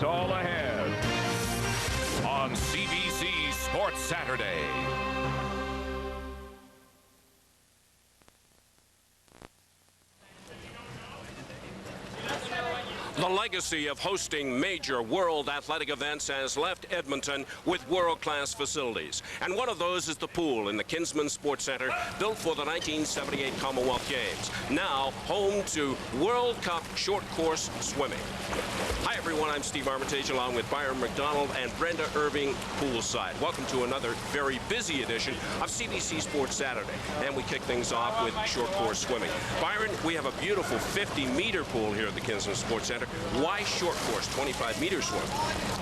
all ahead on CBC Sports Saturday. The legacy of hosting major world athletic events has left Edmonton with world-class facilities. And one of those is the pool in the Kinsman Sports Center, built for the 1978 Commonwealth Games. Now home to World Cup short course swimming. Hi everyone, I'm Steve Armitage along with Byron McDonald and Brenda Irving poolside. Welcome to another very busy edition of CBC Sports Saturday. And we kick things off with short course swimming. Byron, we have a beautiful 50-meter pool here at the Kinsman Sports Center. Why short course, 25-meter swim?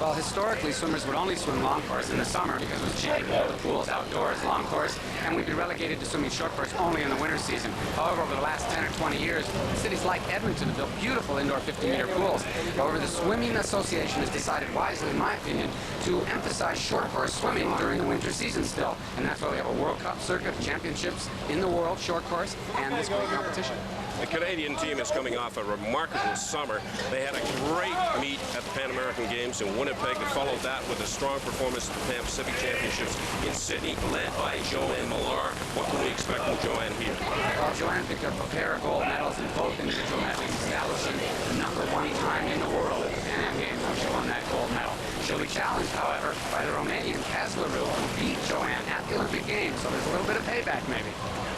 Well, historically, swimmers would only swim long course in the summer because it was cheap. The pool's outdoors, long course, and we'd be relegated to swimming short course only in the winter season. However, over the last 10 or 20 years, cities like Edmonton have built beautiful indoor 50-meter pools. However, the Swimming Association has decided wisely, in my opinion, to emphasize short course swimming during the winter season still. And that's why we have a World Cup circuit, championships in the world, short course, and this great competition. The Canadian team is coming off a remarkable summer. They had a great meet at the Pan American Games in Winnipeg. They followed that with a strong performance at the Pan Pacific Championships in Sydney, led by Joanne Malar. What can we expect from Joanne here? Well, Joanne picked up a pair of gold medals in both individual meetings, establishing the #1 time in the world at the Pan Am Games when she won that gold medal. She'll be challenged, however, by the Romanian Kazlaru, who beat Joanne at the Olympic Games, so there's a little bit of payback maybe.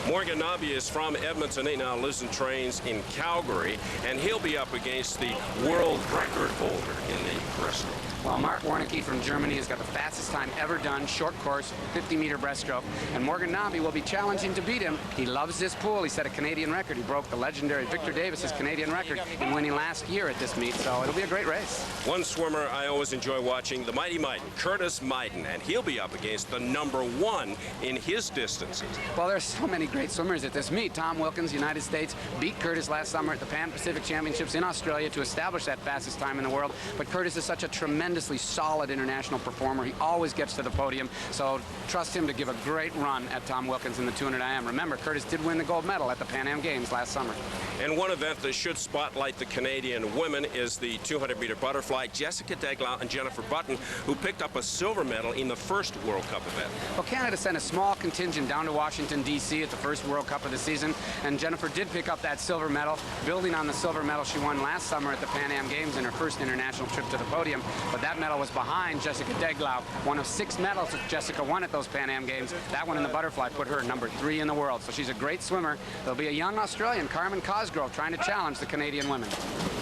Morgan Knabe is from Edmonton. He now lives and trains in Calgary, and he'll be up against the world record holder in the breaststroke. Well, Mark Warnicki from Germany has got the fastest time ever done, short course, 50-meter breaststroke, and Morgan Knabe will be challenging to beat him. He loves this pool. He set a Canadian record. He broke the legendary Victor Davis's Canadian record in winning last year at this meet, so it'll be a great race. One swimmer I always enjoy watching, the mighty Myden, Curtis Myden, and he'll be up against the #1 in his distances. Well, there's so many great swimmers at this meet. Tom Wilkins, United States, beat Curtis last summer at the Pan Pacific Championships in Australia to establish that fastest time in the world, but Curtis is such a tremendously solid international performer. He always gets to the podium, so trust him to give a great run at Tom Wilkins in the 200 IM. Remember, Curtis did win the gold medal at the Pan Am Games last summer. And one event that should spotlight the Canadian women is the 200-meter butterfly. Jessica Deglau and Jennifer Button, who picked up a silver medal in the first World Cup event. Well, Canada sent a small contingent down to Washington, D.C. at the first World Cup of the season, and Jennifer did pick up that silver medal, building on the silver medal she won last summer at the Pan Am Games in her first international trip to the podium. But that medal was behind Jessica Deglau. One of 6 medals that Jessica won at those Pan Am Games. That one in the butterfly put her #3 in the world. So she's a great swimmer. There'll be a young Australian, Carmen Cosgrove, trying to challenge the Canadian women.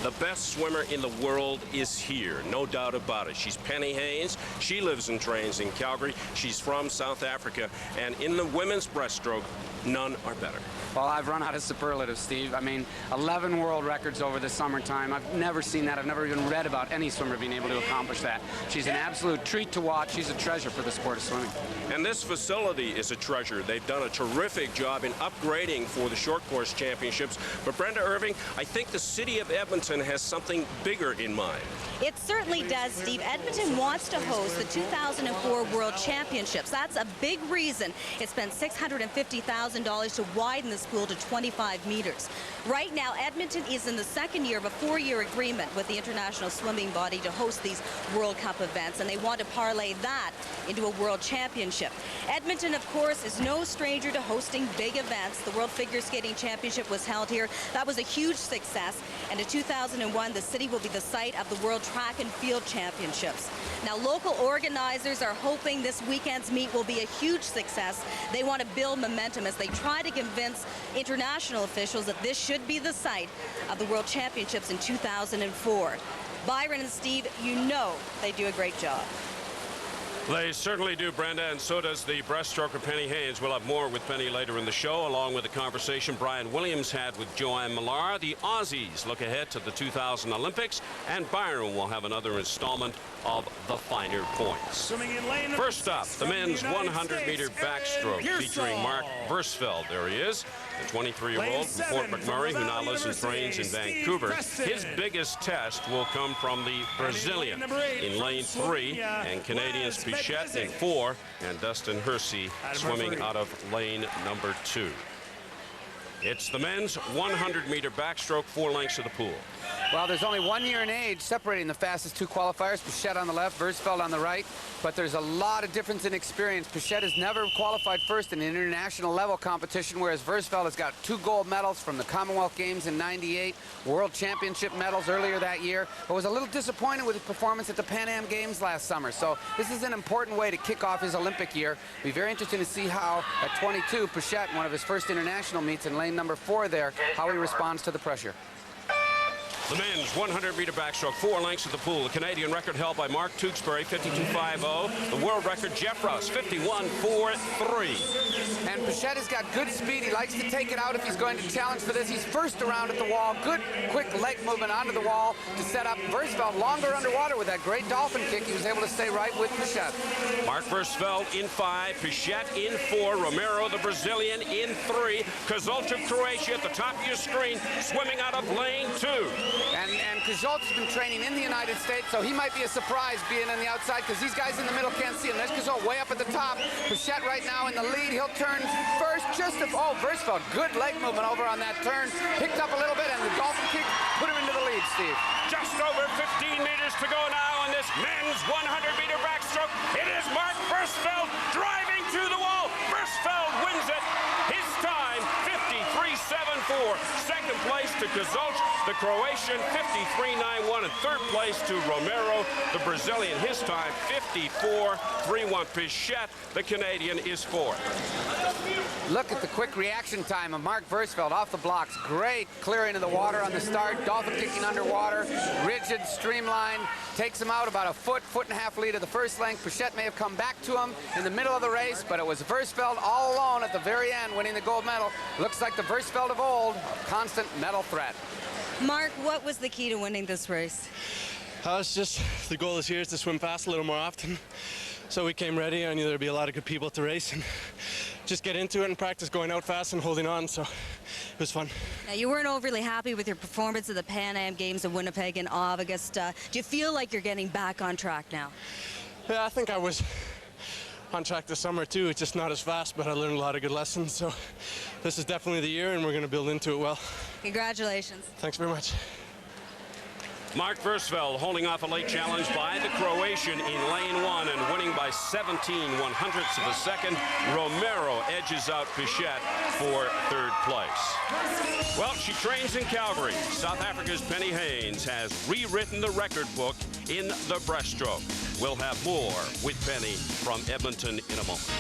The best swimmer in the world is here, no doubt about it. She's Penny Haynes. She lives and trains in Calgary. She's from South Africa. And in the women's breaststroke, none are better. Well, I've run out of superlatives, Steve. I mean, 11 world records over the summertime. I've never seen that. I've never even read about any swimmer being able to accomplish that. She's an absolute treat to watch. She's a treasure for the sport of swimming. And this facility is a treasure. They've done a terrific job in upgrading for the short course championships. But Brenda Irving, I think the city of Edmonton has something bigger in mind. It certainly does, Steve. Edmonton wants to host the 2004 World Championships. That's a big reason it spent $650,000 to widen this pool to 25 meters. Right now, Edmonton is in the second year of a 4-year agreement with the International Swimming Body to host these World Cup events, and they want to parlay that into a World Championship. Edmonton, of course, is no stranger to hosting big events. The World Figure Skating Championship was held here. That was a huge success, and in 2001, the city will be the site of the World Track and Field Championships. Now, local organizers are hoping this weekend's meet will be a huge success. They want to build momentum as they try to convince international officials that this should be the site of the World Championships in 2004. Byron and Steve, you know they do a great job. They certainly do, Brenda, and so does the breaststroker Penny Haynes. We'll have more with Penny later in the show, along with the conversation Brian Williams had with Joanne Malar. The Aussies look ahead to the 2000 Olympics, and Byron will have another installment of the finer points. First up, the men's 100-meter backstroke featuring Mark Versfeld. There he is, the 23-year-old from Fort McMurray who now lives and trains in Vancouver. His biggest test will come from the Brazilian in lane 3, and Canadians Pichette in 4, and Dustin Hersee swimming out of lane number 2. It's the men's 100-meter backstroke, 4 lengths of the pool. Well, there's only 1 year in age separating the fastest two qualifiers, Pichette on the left, Versfeld on the right, but there's a lot of difference in experience. Pichette has never qualified first in an international level competition, whereas Versfeld has got 2 gold medals from the Commonwealth Games in '98, World Championship medals earlier that year, but was a little disappointed with his performance at the Pan Am Games last summer. So this is an important way to kick off his Olympic year. Be very interesting to see how, at 22, Pichette, one of his first international meets in lane number 4 there, how he responds to the pressure. The men's 100-meter backstroke, 4 lengths of the pool. The Canadian record held by Mark Tewksbury, 52.50. The world record, Jeff Rouse, 51.43. And Pichette has got good speed. He likes to take it out if he's going to challenge for this. He's first around at the wall. Good, quick leg movement onto the wall to set up Versfeld longer underwater with that great dolphin kick. He was able to stay right with Pichette. Mark Versfeld in 5, Pichette in 4, Romero, the Brazilian, in 3. Kozolc of Croatia at the top of your screen, swimming out of lane 2. And Kozolc has been training in the United States, so he might be a surprise being on the outside because these guys in the middle can't see him. There's Kozolc way up at the top. Pichette right now in the lead. He'll turn first just to... Oh, Versfeld, good leg movement over on that turn. Picked up a little bit, and the dolphin kick put him into the lead, Steve. Just over 15 meters to go now on this men's 100-meter backstroke. It is Mark Versfeld driving to the wall. Versfeld wins it. His time, 53.74. Second place to Kozolc, the Croatian, 53.91. And third place to Romero, the Brazilian. His time, 54.31. Pichette, the Canadian, is 4th. Look at the quick reaction time of Mark Versfeld off the blocks. Great clearing of the water on the start. Dolphin kicking underwater. Rigid, streamlined. Takes him out about a foot and a half lead of the first length. Pichette may have come back to him in the middle of the race, but it was Versfeld all alone at the very end winning the gold medal. Looks like the Versfeld of old, a constant medal threat. Mark, what was the key to winning this race? It's just the goal this year is to swim fast a little more often. So we came ready. I knew there'd be a lot of good people at the race and just get into it and practice going out fast and holding on. So it was fun. Now, you weren't overly happy with your performance at the Pan Am Games in Winnipeg in August. Do you feel like you're getting back on track now? Yeah, I think I was on track this summer too. It's just not as fast, but I learned a lot of good lessons. So this is definitely the year, and we're going to build into it well. Congratulations. Thanks very much. Mark Versfeld holding off a late challenge by the Croatian in lane 1 and winning by 17/100ths of a second. Romero edges out Pichette for third place. Well, she trains in Calgary. South Africa's Penny Haynes has rewritten the record book in the breaststroke. We'll have more with Penny from Edmonton in a moment.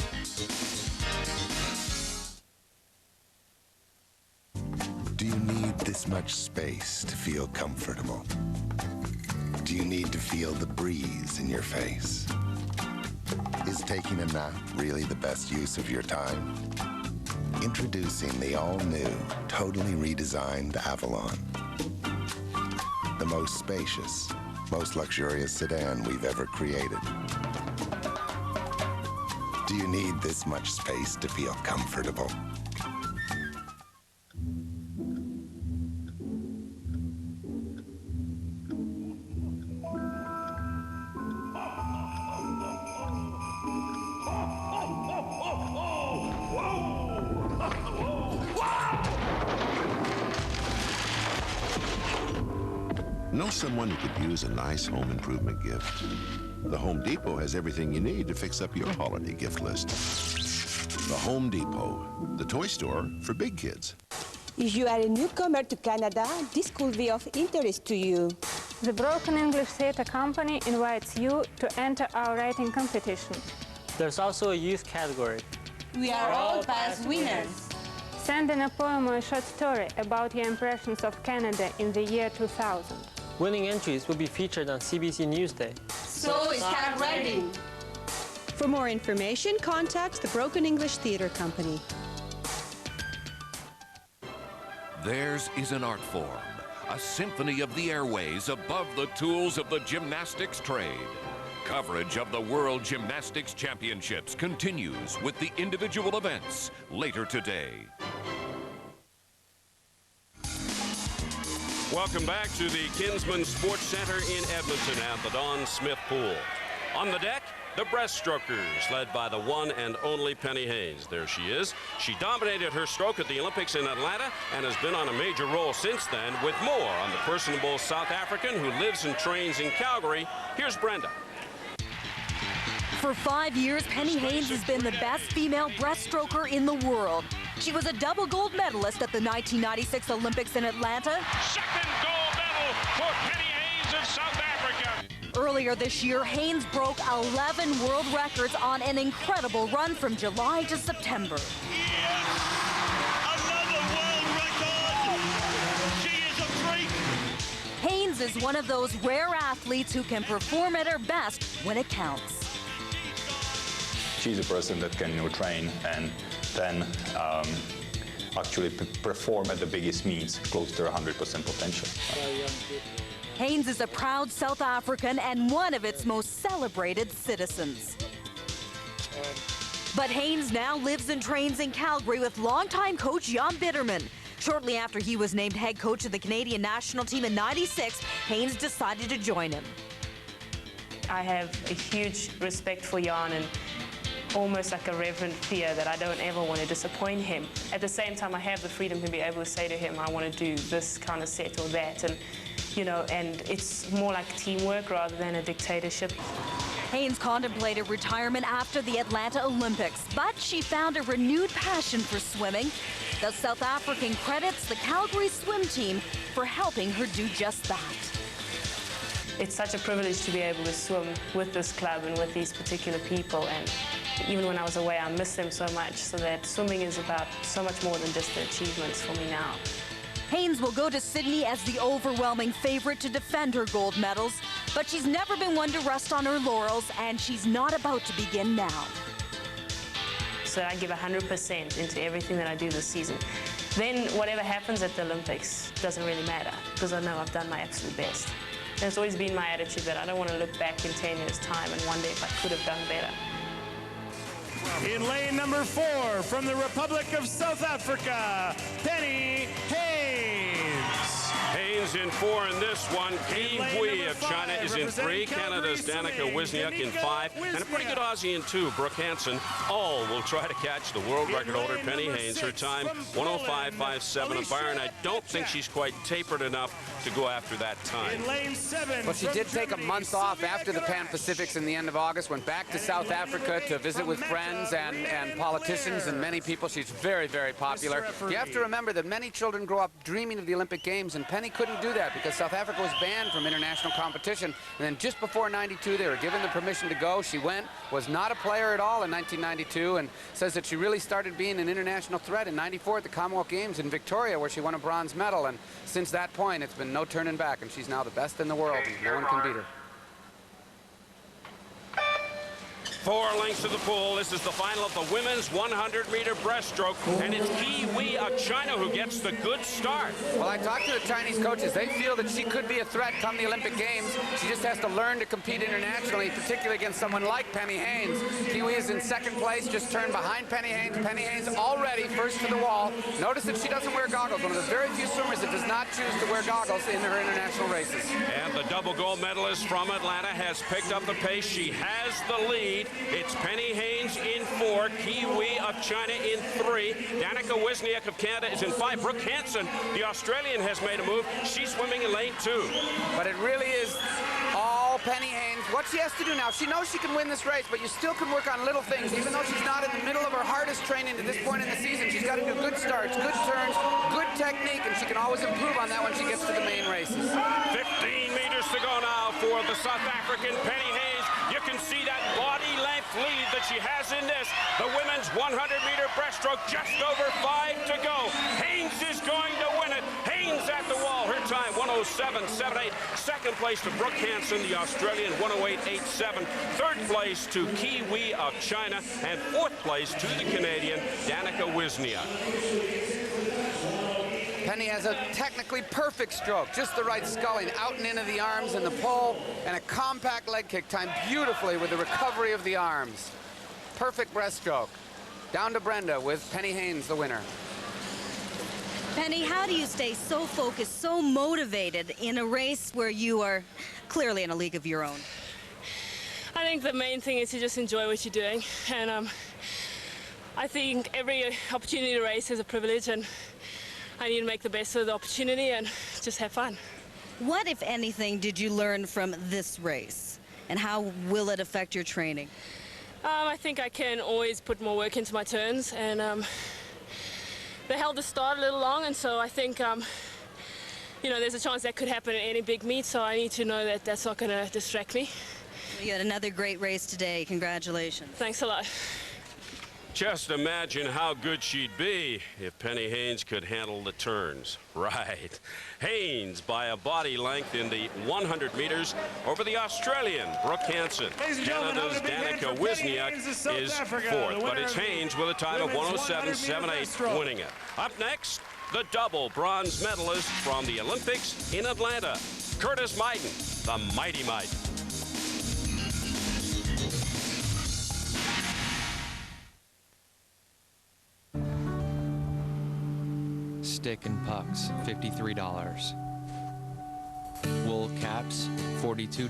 Do you need this much space to feel comfortable? Do you need to feel the breeze in your face? Is taking a nap really the best use of your time? Introducing the all-new, totally redesigned Avalon. The most spacious, most luxurious sedan we've ever created. Do you need this much space to feel comfortable? Know someone who could use a nice home improvement gift? The Home Depot has everything you need to fix up your holiday gift list. The Home Depot, the toy store for big kids. If you are a newcomer to Canada, this could be of interest to you. The Broken English Theatre Company invites you to enter our writing competition. There's also a youth category. We are all past winners. Send in a poem or a short story about your impressions of Canada in the year 2000. Winning entries will be featured on CBC Newsday. So start writing. For more information, contact the Broken English Theatre Company. Theirs is an art form, a symphony of the airways above the tools of the gymnastics trade. Coverage of the World Gymnastics Championships continues with the individual events later today. Welcome back to the Kinsman Sports Center in Edmonton at the Don Smith Pool. On the deck, the breaststrokers, led by the one and only Penny Haynes. There she is. She dominated her stroke at the Olympics in Atlanta and has been on a major role since then, with more on the personable South African who lives and trains in Calgary. Here's Brenda. For 5 years, Penny Haynes has been the best female breaststroker in the world. She was a double gold medalist at the 1996 Olympics in Atlanta. Second gold medal for Penny Haynes of South Africa. Earlier this year, Haynes broke 11 world records on an incredible run from July to September. Yes! Another world record! She is a freak! Haynes is one of those rare athletes who can perform at her best when it counts. She's a person that can train and then actually perform at the biggest means, close to 100% potential. Haynes is a proud South African and one of its most celebrated citizens. But Haynes now lives and trains in Calgary with longtime coach Jan Bitterman. Shortly after he was named head coach of the Canadian national team in '96, Haynes decided to join him. I have a huge respect for Jan and almost like a reverent fear that I don't ever want to disappoint him. At the same time, I have the freedom to be able to say to him, I want to do this kind of set or that. And, you know, and it's more like teamwork rather than a dictatorship. Haynes contemplated retirement after the Atlanta Olympics, but she found a renewed passion for swimming. The South African credits the Calgary swim team for helping her do just that. It's such a privilege to be able to swim with this club and with these particular people, and even when I was away, I miss them so much, so that swimming is about so much more than just the achievements for me now. Haynes will go to Sydney as the overwhelming favorite to defend her gold medals, but she's never been one to rest on her laurels, and she's not about to begin now. So I give 100% into everything that I do this season. Then whatever happens at the Olympics doesn't really matter, because I know I've done my absolute best. And it's always been my attitude that I don't want to look back in 10 years' time and wonder if I could have done better. In lane number 4 from the Republic of South Africa, Penny Haynes. Haynes in 4 in this one. Kiwi of China is in 3. Canada's Danica Wisniewicz in 5. And a pretty good Aussie in 2, Brooke Hansen. All will try to catch the world record holder, Penny Haynes. Her time, 1:05.57 of Byron. I don't think she's quite tapered enough to go after that time. Well, she did take a month off after the Pan Pacifics in the end of August, went back to South Africa to visit with friends and politicians and many people. She's very, very popular. You have to remember that many children grow up dreaming of the Olympic Games, and Penny couldn't do that because South Africa was banned from international competition. And then just before '92, they were given the permission to go. She went, was not a player at all in 1992, and says that she really started being an international threat in '94 at the Commonwealth Games in Victoria, where she won a bronze medal. And since that point, it's been no turning back, and she's now the best in the world, and no one can beat her. 4 lengths of the pool. This is the final of the women's 100-meter breaststroke, and it's Kiwi of China who gets the good start. Well, I talked to the Chinese coaches. They feel that she could be a threat come the Olympic Games. She just has to learn to compete internationally, particularly against someone like Penny Haynes. Kiwi is in 2nd place, just turned behind Penny Haynes. Penny Haynes already first to the wall. Notice that she doesn't wear goggles. One of the very few swimmers that does not choose to wear goggles in her international races. And the double gold medalist from Atlanta has picked up the pace. She has the lead. It's Penny Haynes in 4, Kiwi of China in 3, Danica Wisniewicz of Canada is in 5. Brooke Hansen, the Australian, has made a move. She's swimming in lane 2. But it really is all Penny Haynes. What she has to do now, she knows she can win this race, but you still can work on little things. Even though she's not in the middle of her hardest training to this point in the season, she's got to do good starts, good turns, good technique, and she can always improve on that when she gets to the main races. 15 meters to go now for the South African Penny Haynes. You can see that body length lead that she has in this. The women's 100-meter breaststroke, just over 5 to go. Haynes is going to win it. Haynes at the wall. Her time, 1:07.78. 2nd place to Brooke Hansen, the Australian, 1:08.87. 3rd place to Kiwi of China. And 4th place to the Canadian, Danica Wisniewicz. Penny has a technically perfect stroke, just the right sculling, out and into the arms and the pole, and a compact leg kick timed beautifully with the recovery of the arms. Perfect breaststroke. Down to Brenda with Penny Haynes, the winner. Penny, how do you stay so focused, so motivated in a race where you are clearly in a league of your own? I think the main thing is to just enjoy what you're doing, and I think every opportunity to race is a privilege, and I need to make the best of the opportunity and just have fun. What, if anything, did you learn from this race, and how will it affect your training? I think I can always put more work into my turns, and they held the start a little long, and so I think you know, there's a chance that could happen at any big meet, so I need to know that that's not going to distract me. You had another great race today. Congratulations. Thanks a lot. Just imagine how good she'd be if Penny Haynes could handle the turns. Right. Haynes by a body length in the 100 meters over the Australian Brooke Hansen. Canada's Danica Wisniak is fourth, but it's Haynes with a time of 107.78 winning it. Up next, the double bronze medalist from the Olympics in Atlanta, Curtis Myden, the Mighty Myden. Stick and pucks, $53. Wool caps, $42.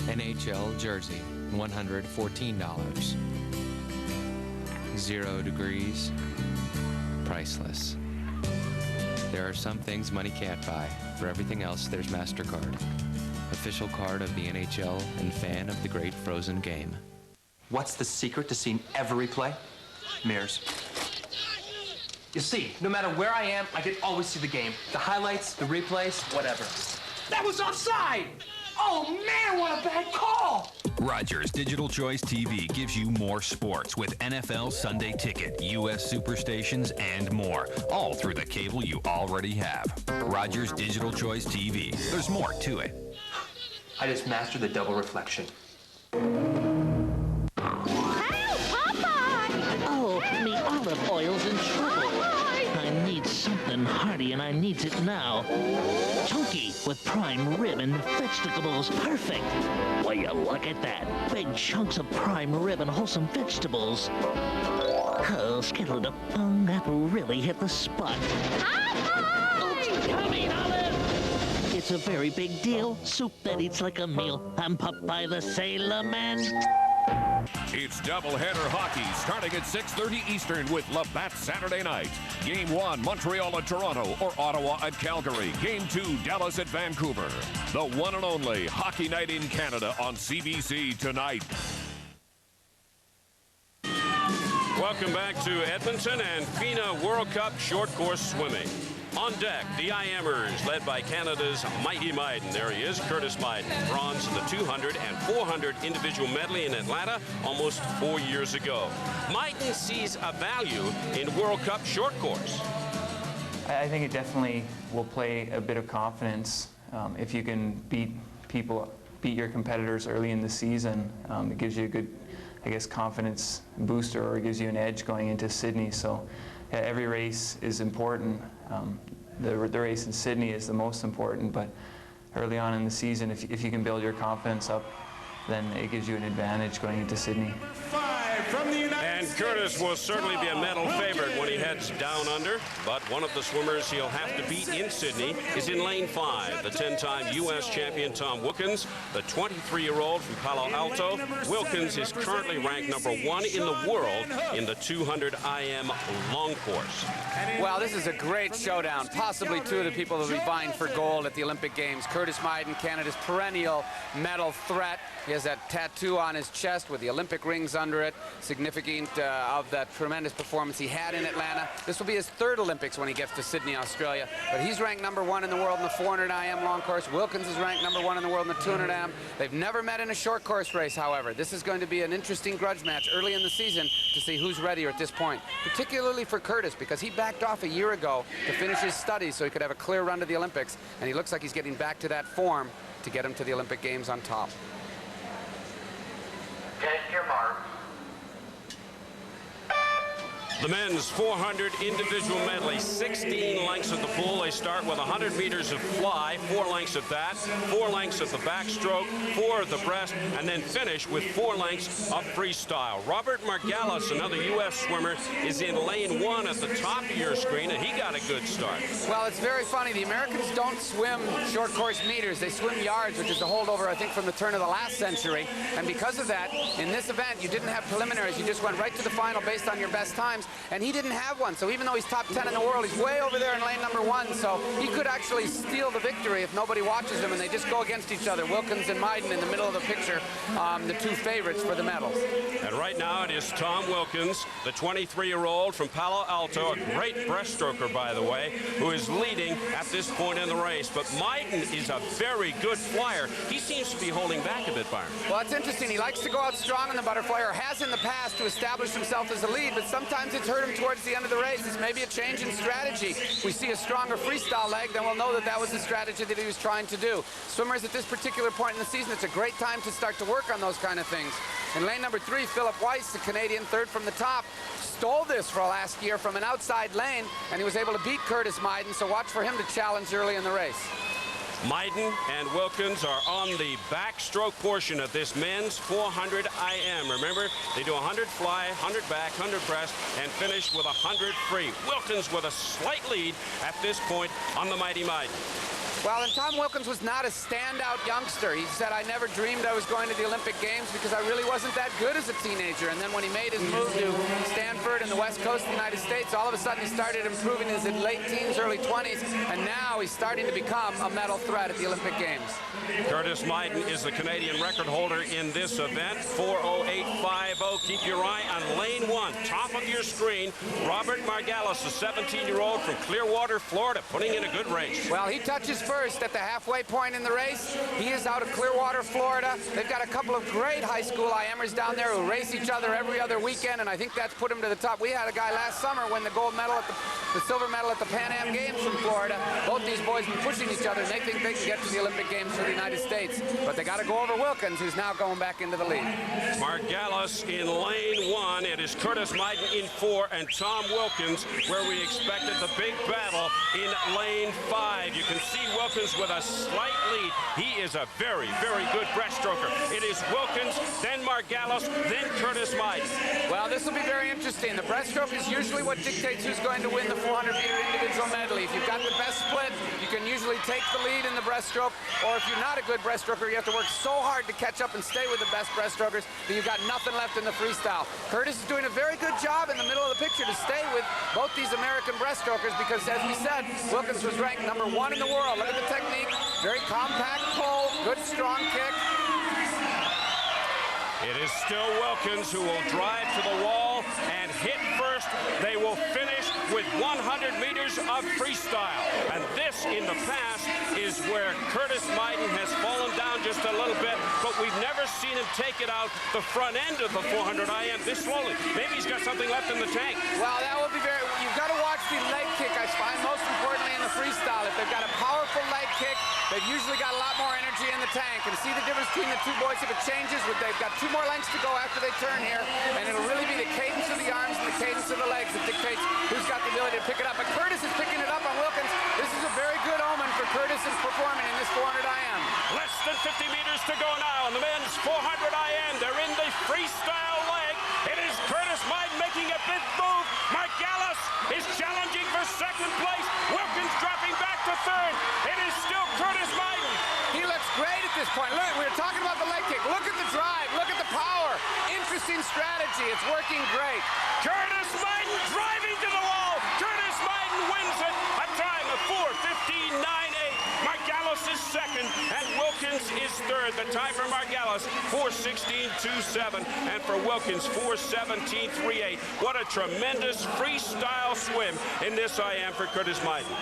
NHL jersey, $114. 0 degrees, priceless. There are some things money can't buy. For everything else, there's MasterCard. Official card of the NHL and fan of the great Frozen game. What's the secret to seeing every play? Mirrors. You see, no matter where I am, I can always see the game. The highlights, the replays, whatever. That was offside! Oh man, what a bad call! Rogers Digital Choice TV gives you more sports with NFL Sunday Ticket, U.S. Superstations, and more. All through the cable you already have. Rogers Digital Choice TV. There's more to it. I just mastered the double reflection. Me olive oil's in trouble. I need something hearty, and I needs it now. Chunky with prime rib and vegetables. Perfect. Will you look at that? Big chunks of prime rib and wholesome vegetables. Oh, skittle da bung, that really hit the spot. Oops, coming, Olive! It's a very big deal. Soup that eats like a meal. I'm Popeye the Sailor Man. It's doubleheader hockey starting at 6:30 Eastern with Labatt Saturday night. Game 1, Montreal at Toronto or Ottawa at Calgary. Game 2, Dallas at Vancouver. The one and only Hockey Night in Canada on CBC tonight. Welcome back to Edmonton and Fina World Cup short course swimming. On deck, the IMers, led by Canada's Mighty Myden. There he is, Curtis Myden, bronze in the 200 and 400 individual medley in Atlanta almost 4 years ago. Myden sees a value in World Cup short course. I think it definitely will play a bit of confidence if you can beat your competitors early in the season. It gives you a good, I guess, confidence booster, or it gives you an edge going into Sydney. So every race is important. The race in Sydney is the most important, but early on in the season, if you can build your confidence up, then it gives you an advantage going into Sydney. And Curtis will certainly be a medal favorite when he heads down under, but one of the swimmers he'll have to beat in Sydney is in lane 5, the 10-time U.S. champion Tom Wilkins, the 23-year-old from Palo Alto. Wilkins is currently ranked #1 in the world in the 200 IM long course. Well, this is a great showdown. Possibly two of the people that will be vying for gold at the Olympic Games. Curtis Myden, Canada's perennial medal threat. He has that tattoo on his chest with the Olympic rings under it, significant of that tremendous performance he had in Atlanta. This will be his 3rd Olympics when he gets to Sydney, Australia. But he's ranked #1 in the world in the 400 IM long course. Wilkins is ranked #1 in the world in the 200 IM. They've never met in a short course race, however. This is going to be an interesting grudge match early in the season to see who's ready at this point, particularly for Curtis, because he backed off a year ago to finish his studies so he could have a clear run to the Olympics, and he looks like he's getting back to that form to get him to the Olympic Games on top. Get your mark. The men's 400 individual medley, 16 lengths of the pool. They start with 100 meters of fly, 4 lengths of that, 4 lengths of the backstroke, 4 of the breast, and then finish with 4 lengths of freestyle. Robert Margalis, another U.S. swimmer, is in lane 1 at the top of your screen, and he got a good start. Well, it's very funny. The Americans don't swim short course meters. They swim yards, which is a holdover, I think, from the turn of the last century. And because of that, in this event, you didn't have preliminaries. You just went right to the final based on your best times. And he didn't have one. So even though he's top 10 in the world, he's way over there in lane number 1. So he could actually steal the victory if nobody watches him and they just go against each other. Wilkins and Myden in the middle of the picture, the 2 favorites for the medals. And right now it is Tom Wilkins, the 23-year-old from Palo Alto, a great breaststroker, by the way, who is leading at this point in the race. But Myden is a very good flyer. He seems to be holding back a bit, Byron. Well, it's interesting. He likes to go out strong in the butterfly, or has in the past, to establish himself as a lead, but sometimes it's hurt him towards the end of the race. It's maybe a change in strategy. We see a stronger freestyle leg, then we'll know that that was the strategy that he was trying to do. Swimmers at this particular point in the season, it's a great time to start to work on those kind of things. In lane number 3, Philip Weiss, the Canadian, third from the top, stole this for last year from an outside lane, and he was able to beat Curtis Myden, so watch for him to challenge early in the race. Myden and Wilkins are on the backstroke portion of this men's 400 IM. Remember, they do 100 fly, 100 back, 100 breast, and finish with 100 free. Wilkins with a slight lead at this point on the mighty Myden. Well, and Tom Wilkins was not a standout youngster. He said, I never dreamed I was going to the Olympic Games because I really wasn't that good as a teenager. And then when he made his move to Stanford and the West Coast of the United States, all of a sudden he started improving his late teens, early 20s, and now he's starting to become a medal threat at the Olympic Games. Curtis Myden is the Canadian record holder in this event, 4:08.50. Keep your eye on lane 1, top of your screen. Robert Margalis, a 17-year-old from Clearwater, Florida, putting in a good race. Well, he touches first at the halfway point in the race. He is out of Clearwater, Florida. They've got a couple of great high school IMers down there who race each other every other weekend, and I think that's put him to the top. We had a guy last summer win the gold medal at the silver medal at the Pan Am Games from Florida. Both these boys have been pushing each other, and they think they can get to the Olympic Games for the United States. But they got to go over Wilkins, who's now going back into the lead. Margalis in lane 1. It is Curtis Myden in 4, and Tom Wilkins, where we expected the big battle, in lane 5. You can see Wilkins with a slight lead. He is a very, very good breaststroker. It is Wilkins, then Margalis, then Curtis Myden. Well, this will be very interesting. The breaststroke is usually what dictates who's going to win the 400-meter individual medley. If you've got the best split, you can usually take the lead in the breaststroke, or if you're not a good breaststroker, you have to work so hard to catch up and stay with the best breaststrokers that you've got nothing left in the freestyle. Curtis is doing a very good job in the middle of the picture to stay with both these American breaststrokers because, as we said, Wilkins was ranked number 1 in the world. Look at the technique. Very compact pull, good strong kick. It is still Wilkins who will drive to the wall and hit first. They will finish with 100 meters of freestyle. And this, in the past, is where Curtis Myden has fallen down just a little bit, but we've never seen him take it out the front end of the 400 IM this slowly. Maybe he's got something left in the tank. Well, that will be very... You've got to watch the leg kick, I find, most importantly in the freestyle. If they've got a powerful leg kick, they've usually got a lot more energy in the tank. And see the difference between the two boys if it changes? They've got 2 more lengths to go after they turn here, and it'll really be the cadence of the arms and the cadence of the legs that dictates who's got the ability to pick it up. But Curtis is picking it up on Wilkins. This is a very good omen for Curtis's performing in this 400 IM. Less than 50 meters to go now on the men's 400 IM. They're in the freestyle leg. It is Curtis Myden making a big move. Margalis is challenging for second place. Wilkins dropping back to third. It is still Curtis Myden. He looks great at this point. Look, we were talking about the leg kick. Look at the drive. Look at the power. Interesting strategy. It's working great. Curtis Myden driving to the wall. Curtis Myden wins it. A time of 4:15.98. Margalis is second, and Wilkins is third. The time for Margalis, 4:16.27, and for Wilkins, 4:17.38. What a tremendous freestyle swim in this IM for Curtis Myden.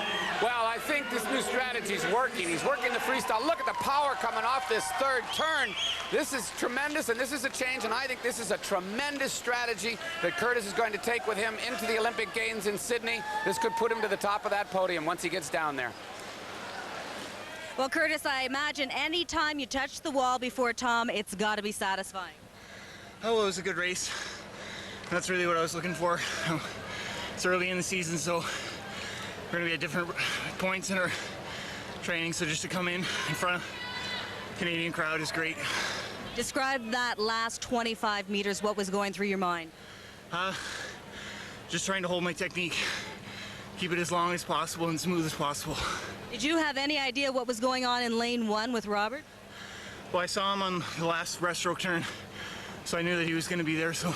Well, I think this new strategy is working. He's working the freestyle. Look at the power coming off this third turn. This is tremendous, and this is a change, and I think this is a tremendous strategy that Curtis is going to take with him into the Olympic Games in Sydney. This could put him to the top of that podium once he gets down there. Well, Curtis, I imagine any time you touch the wall before Tom, it's got to be satisfying. Oh, well, it was a good race. That's really what I was looking for. it's early in the season, so we're going to be at different points in our training. So just to come in front of the Canadian crowd is great. Describe that last 25 meters. What was going through your mind? Just trying to hold my technique, keep it as long as possible and smooth as possible. Did you have any idea what was going on in lane 1 with Robert? Well, I saw him on the last breaststroke turn, so I knew that he was going to be there, so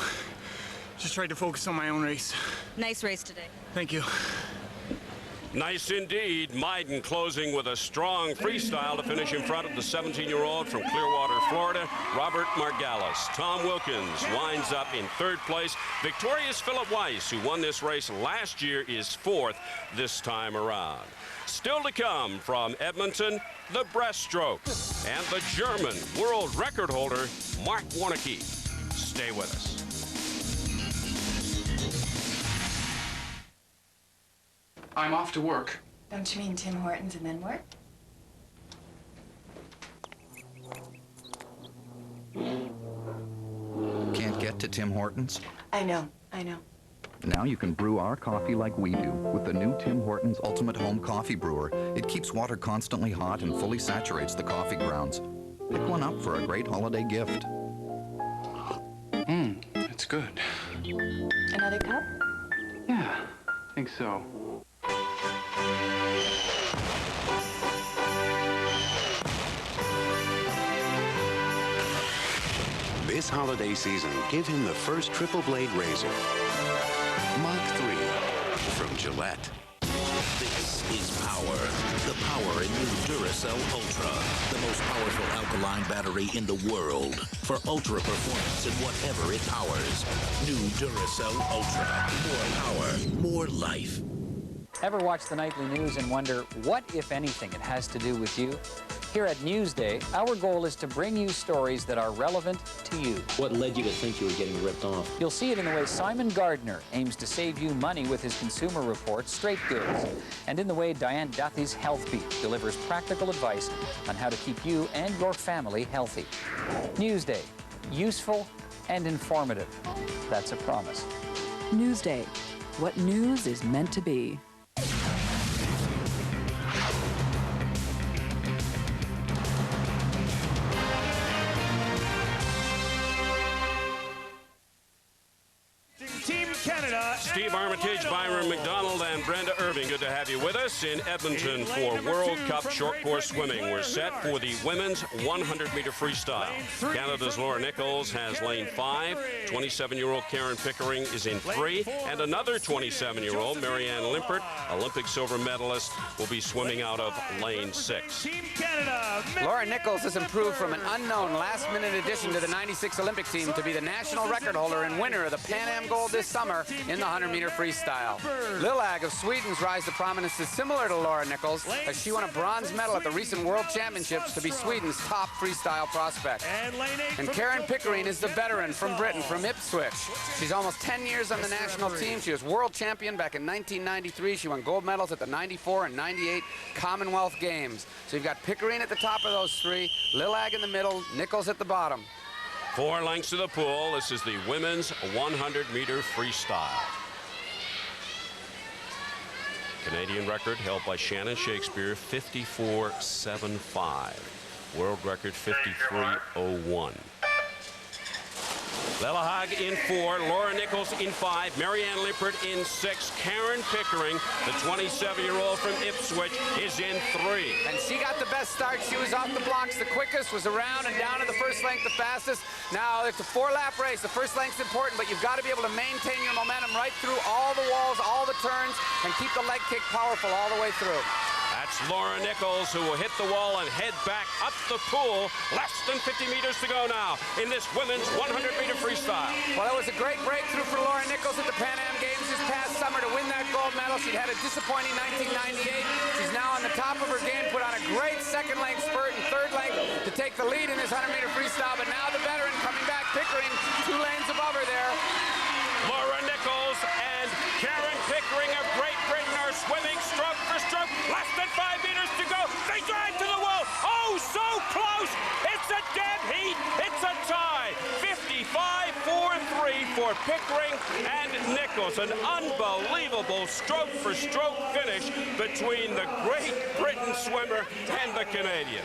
just tried to focus on my own race. Nice race today. Thank you. Nice indeed. Myden closing with a strong freestyle to finish in front of the 17-year-old from Clearwater, Florida, Robert Margalis. Tom Wilkins winds up in 3rd place. Victorious Philip Weiss, who won this race last year, is 4th this time around. Still to come from Edmonton, the breaststroke and the German world record holder, Mark Warnecke. Stay with us. I'm off to work. Don't you mean Tim Hortons and then work? Can't get to Tim Hortons? I know, I know. Now you can brew our coffee like we do with the new Tim Hortons Ultimate Home Coffee Brewer. It keeps water constantly hot and fully saturates the coffee grounds. Pick one up for a great holiday gift. That's good. Another cup? Yeah, I think so. This holiday season, give him the first triple blade razor. Mach 3 from Gillette. This is power. The power in new Duracell Ultra. The most powerful alkaline battery in the world. For ultra performance in whatever it powers. New Duracell Ultra. More power, more life. Ever watch the nightly news and wonder what, if anything, it has to do with you? Here at Newsday, our goal is to bring you stories that are relevant to you. What led you to think you were getting ripped off? You'll see it in the way Simon Gardner aims to save you money with his consumer report, Straight Goods, and in the way Diane Duthie's Health Beat delivers practical advice on how to keep you and your family healthy. Newsday, useful and informative. That's a promise. Newsday, what news is meant to be. Steve Armitage, Byron McDonald, and Brenda Irving. Good to have you with us in Edmonton for World Cup short course swimming. We're set for the women's 100-meter freestyle. Canada's Laura Nichols has lane 5. 27-year-old Karen Pickering is in 3. And another 27-year-old, Marianne Limpert, Olympic silver medalist, will be swimming out of lane 6. Laura Nichols has improved from an unknown last-minute addition to the 96 Olympic team to be the national record holder and winner of the Pan Am Gold this summer in the 100-meter freestyle. Lilag of Sweden's rise to prominence is similar to Laura Nichols, as she won a bronze medal at the recent World Championships to be Sweden's top freestyle prospect. And Karen Pickering is the veteran from Britain, from Ipswich. She's almost 10 years on the national team. She was world champion back in 1993. She won gold medals at the 94 and 98 Commonwealth Games. So you've got Pickering at the top of those three, Lilag in the middle, Nichols at the bottom. 4 lengths to the pool. This is the women's 100-meter freestyle. Canadian record held by Shannon Shakespeare, 54.75. World record, 53.01. Lelahag in 4, Laura Nichols in 5, Marianne Limpert in 6, Karen Pickering, the 27-year-old from Ipswich, is in 3. And she got the best start. She was off the blocks. The quickest was around and down to the first length, the fastest. Now, it's a 4-lap race. The first length's important, but you've got to be able to maintain your momentum right through all the walls, all the turns, and keep the leg kick powerful all the way through. That's Laura Nichols, who will hit the wall and head back up the pool. Less than 50 meters to go now in this women's 100-meter freestyle. Well, it was a great breakthrough for Laura Nichols at the Pan Am Games this past summer to win that gold medal. She'd had a disappointing 1998. She's now on the top of her game, put on a great second-length spurt and third length to take the lead in this 100-meter freestyle. But now the veteran coming back, Pickering, 2 lanes above her there. Laura Nichols and Karen Pickering of Great Britain are swimming stroke for stroke. Less than 5 meters to go. They drive to the wall. Oh, so close. It's a dead heat. It's a tie. 55-4-3 for Pickering and Nichols. An unbelievable stroke-for-stroke finish between the Great Britain swimmer and the Canadian.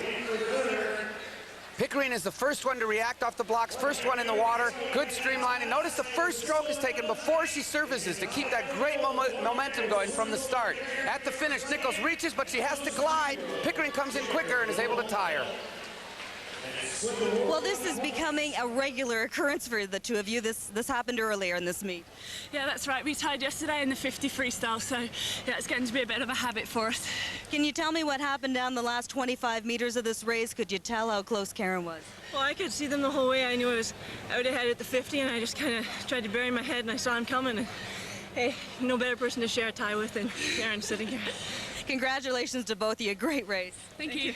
Pickering is the first one to react off the blocks, first one in the water, good streamlining. Notice the first stroke is taken before she surfaces to keep that great momentum going from the start. At the finish, Nichols reaches, but she has to glide. Pickering comes in quicker and is able to tie her. Well, this is becoming a regular occurrence for the two of you. This happened earlier in this meet. Yeah, that's right. We tied yesterday in the 50 freestyle, so yeah, it's getting to be a bit of a habit for us. Can you tell me what happened down the last 25 meters of this race? Could you tell how close Karen was? Well, I could see them the whole way. I knew I was out ahead at the 50, and I just kind of tried to bury my head, and I saw him coming. And hey, no better person to share a tie with than Karen sitting here. Congratulations to both of you. Great race. Thank you.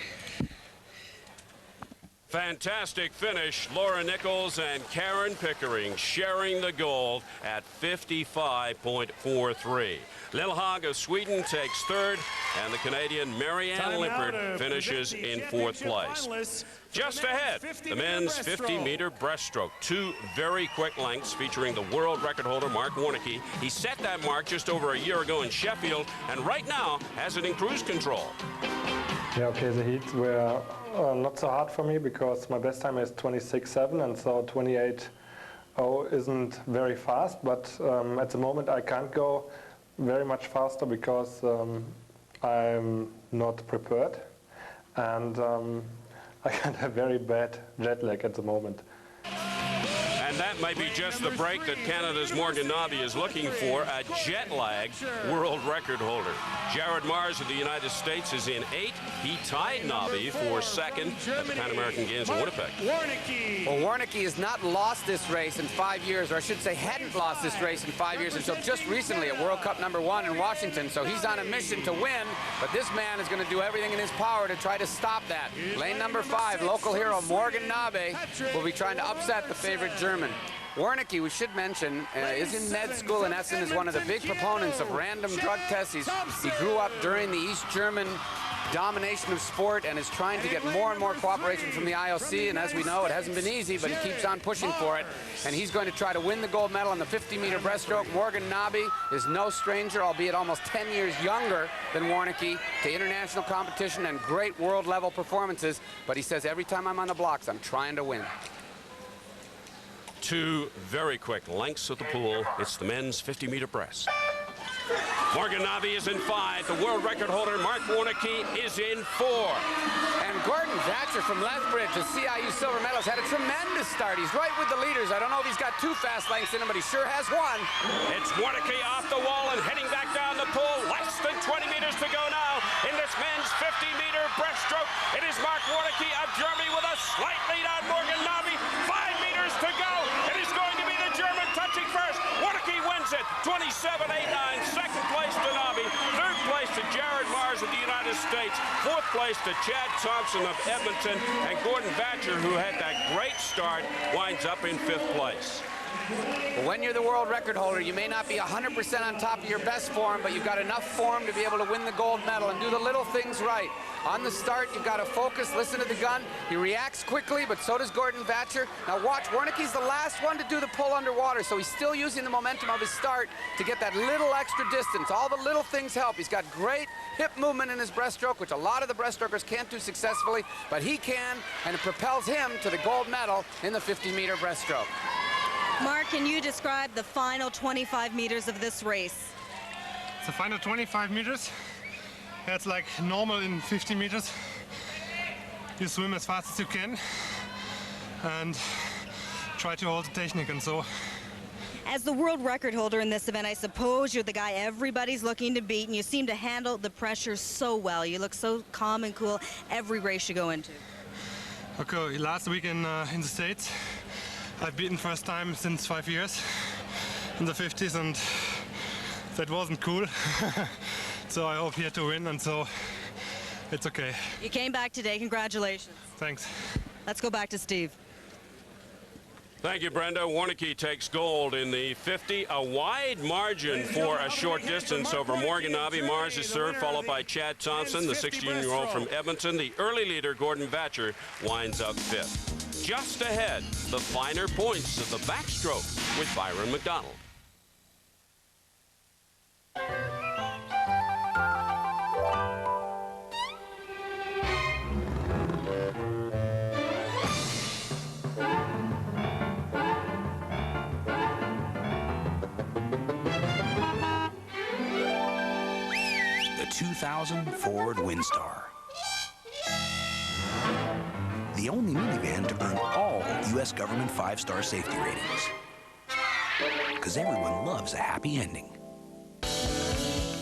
Fantastic finish. Laura Nichols and Karen Pickering sharing the gold at 55.43. Lilhag of Sweden takes third, and the Canadian Marianne Lippert finishes in fourth place. Just ahead, the men's 50-meter breaststroke. Two very quick lengths featuring the world record holder, Mark Warneke. He set that mark just over a year ago in Sheffield, and right now has it in cruise control. Yeah, okay, the heats were not so hard for me because my best time is 26.7, and so 28.0 isn't very fast, but at the moment I can't go very much faster because I'm not prepared, and I have very bad jet lag at the moment. And that might be just the break that Canada's Morgan Knabe is looking for, a jet-lag world record holder. Jared Mars of the United States is in 8th. He tied Knabe for second at the Pan American Games in Winnipeg. Well, Warneke has not lost this race in 5 years, or I should say hadn't lost this race in 5 years until just recently at World Cup #1 in Washington. So he's on a mission to win, but this man is going to do everything in his power to try to stop that. Lane number 5, local hero Morgan Knabe will be trying to upset the favorite German. Warneke, we should mention, is in med school in Essen, is one of the big proponents of random drug tests. He grew up during the East German domination of sport and is trying to get more and more cooperation from the IOC, and as we know, it hasn't been easy, but he keeps on pushing for it, and he's going to try to win the gold medal on the 50-meter breaststroke. Morgan Knabe is no stranger, albeit almost 10 years younger than Warneke, to international competition and great world-level performances, but he says every time I'm on the blocks, I'm trying to win. Two very quick lengths of the pool. It's the men's 50-meter breast. Morgan Knabe is in 5. The world record holder, Mark Warneke, is in 4. And Gordon Thatcher from Lethbridge, the CIU silver medalist, had a tremendous start. He's right with the leaders. I don't know if he's got 2 fast lengths in him, but he sure has 1. It's Warneke off the wall and heading back down the pool. Less than 20 meters to go now in this men's 50-meter breaststroke. It is Mark Warneke of Germany with a slight lead on Morgan Knabe. 5 meters to go. It is going to be the German touching first. Warneke wins it. 27.89. Second place to Knabe. Third place to Jared Mars of the United States. Fourth place to Chad Thompson of Edmonton. And Gordon Thatcher, who had that great start, winds up in 5th place. When you're the world record holder, you may not be 100% on top of your best form, but you've got enough form to be able to win the gold medal and do the little things right. On the start, you've got to focus, listen to the gun. He reacts quickly, but so does Gordon Thatcher. Now watch, Warneke's the last one to do the pull underwater, so he's still using the momentum of his start to get that little extra distance. All the little things help. He's got great hip movement in his breaststroke, which a lot of the breaststrokers can't do successfully, but he can, and it propels him to the gold medal in the 50-meter breaststroke. Mark, can you describe the final 25 meters of this race? The final 25 meters, it's like normal in 50 meters. You swim as fast as you can and try to hold the technique and so. As the world record holder in this event, I suppose you're the guy everybody's looking to beat, and you seem to handle the pressure so well. You look so calm and cool every race you go into. Okay, last week in the States, I've beaten first time since 5 years in the 50s, and that wasn't cool. So I hope here to win, and so it's okay. You came back today. Congratulations. Thanks. Let's go back to Steve. Thank you, Brenda. Warneke takes gold in the 50. A wide margin for a short distance over Morgan Knabe. Mars is third, followed by Chad Thompson, the 16-year-old from Edmonton. The early leader, Gordon Thatcher, winds up 5th. just ahead, the finer points of the backstroke with Byron McDonald. The 2000 Ford Windstar. The only minivan to earn all U.S. government 5-star safety ratings. Because everyone loves a happy ending.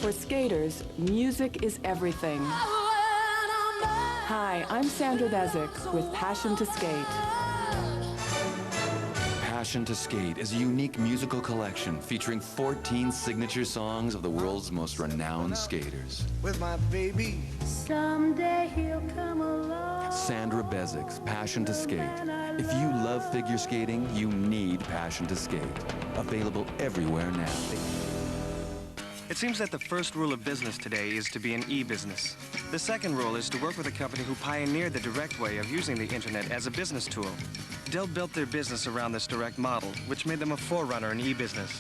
For skaters, music is everything. Hi, I'm Sandra Bezic with Passion to Skate. Passion to Skate is a unique musical collection featuring 14 signature songs of the world's most renowned skaters. With my baby. Someday he'll come along. Sandra Bezik's Passion to Skate. If you love figure skating, you need Passion to Skate. Available everywhere now. It seems that the first rule of business today is to be an e-business. The second rule is to work with a company who pioneered the direct way of using the internet as a business tool. Dell built their business around this direct model, which made them a forerunner in e-business.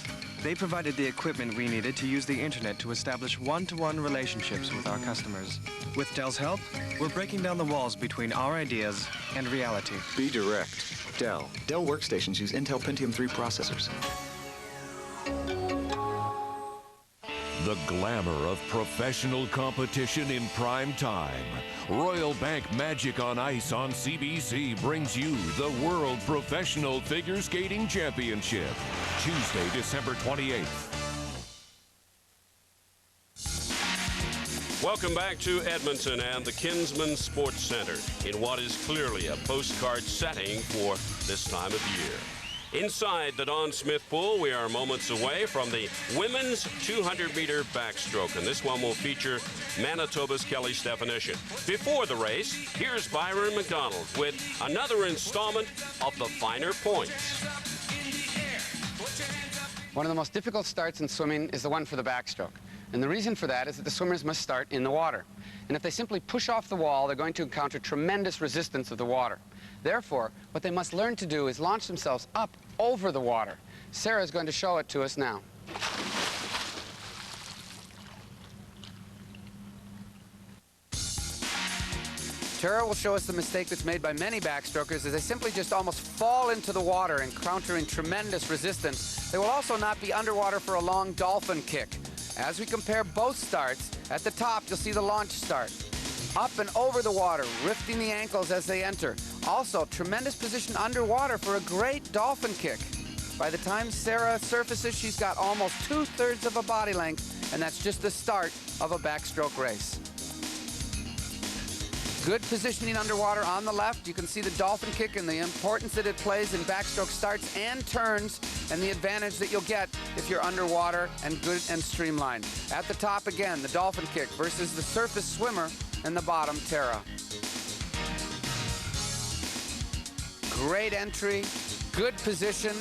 They provided the equipment we needed to use the internet to establish one-to-one relationships with our customers. With Dell's help, we're breaking down the walls between our ideas and reality. Be direct. Dell. Dell workstations use Intel Pentium 3 processors. The glamour of professional competition in prime time. Royal Bank Magic on Ice on CBC brings you the World Professional Figure Skating Championship, Tuesday, December 28th. Welcome back to Edmonton and the Kinsman Sports Center in what is clearly a postcard setting for this time of year. Inside the Don Smith Pool, we are moments away from the women's 200-meter backstroke, and this one will feature Manitoba's Kelly Stefanyshyn. Before the race, here's Byron McDonald with another installment of the finer points. One of the most difficult starts in swimming is the one for the backstroke. And the reason for that is that the swimmers must start in the water. And if they simply push off the wall, they're going to encounter tremendous resistance of the water. Therefore, what they must learn to do is launch themselves up over the water. Sarah is going to show it to us now. Tara will show us the mistake that's made by many backstrokers is they simply just almost fall into the water, encountering tremendous resistance. They will also not be underwater for a long dolphin kick. As we compare both starts, at the top you'll see the launch start. Up and over the water, lifting the ankles as they enter. Also, tremendous position underwater for a great dolphin kick. By the time Sarah surfaces, she's got almost 2/3 of a body length, and that's just the start of a backstroke race. Good positioning underwater on the left. You can see the dolphin kick and the importance that it plays in backstroke starts and turns, and the advantage that you'll get if you're underwater and good and streamlined. At the top again, the dolphin kick versus the surface swimmer in the bottom, Tara. Great entry, good position,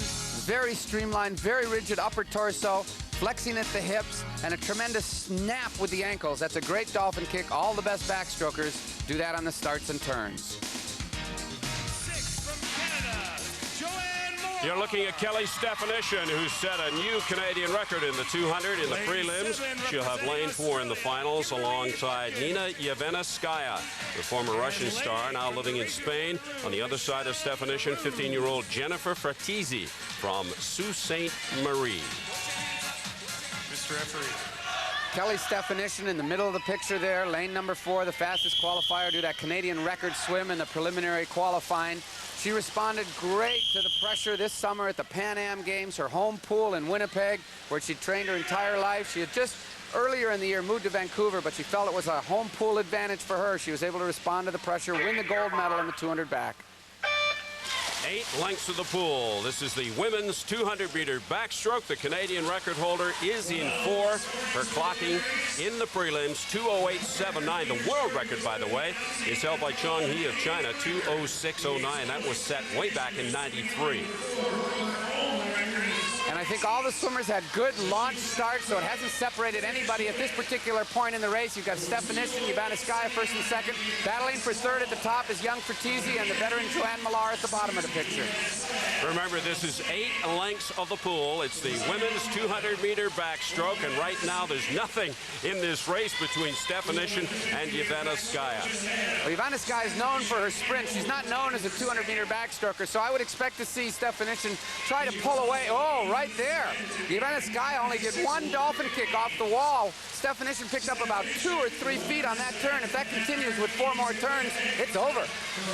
very streamlined, very rigid upper torso, flexing at the hips, and a tremendous snap with the ankles. That's a great dolphin kick. All the best backstrokers do that on the starts and turns. You're looking at Kelly Stefanyshyn, who set a new Canadian record in the 200 in the prelims. She'll have lane 4 in the finals alongside Nina Yevenskaya, the former Russian star, now living in Spain. On the other side of Stefanyshyn, 15-year-old Jennifer Fratesi from Sault Ste. Marie. Mr. Referee. Kelly Stefanyshyn in the middle of the picture there, lane number 4, the fastest qualifier, do that Canadian record swim in the preliminary qualifying. She responded great to the pressure this summer at the Pan Am Games, her home pool in Winnipeg, where she trained her entire life. She had just earlier in the year moved to Vancouver, but she felt it was a home pool advantage for her. She was able to respond to the pressure, win the gold medal in the 200 back. 8 lengths of the pool. This is the women's 200-meter backstroke. The Canadian record holder is in 4. Her clocking in the prelims, 2:08.79. The world record, by the way, is held by Chonghe of China, 2:06.09. That was set way back in '93. And I I think all the swimmers had good launch starts, so it hasn't separated anybody at this particular point in the race. You've got Stefanyshyn, Jovanovskaya first and second. Battling for third at the top is young Fratesi and the veteran Joanne Malar at the bottom of the picture. Remember, this is 8 lengths of the pool. It's the women's 200-meter backstroke, and right now there's nothing in this race between Stefanyshyn and Jovanovskaya. Well, Jovanovskaya is known for her sprint. She's not known as a 200-meter backstroker, so I would expect to see Stefanyshyn try to pull away. Oh, right there. Jovanovskaya only did one dolphin kick off the wall. Stefanyshyn picked up about 2 or 3 feet on that turn. If that continues with 4 more turns, it's over.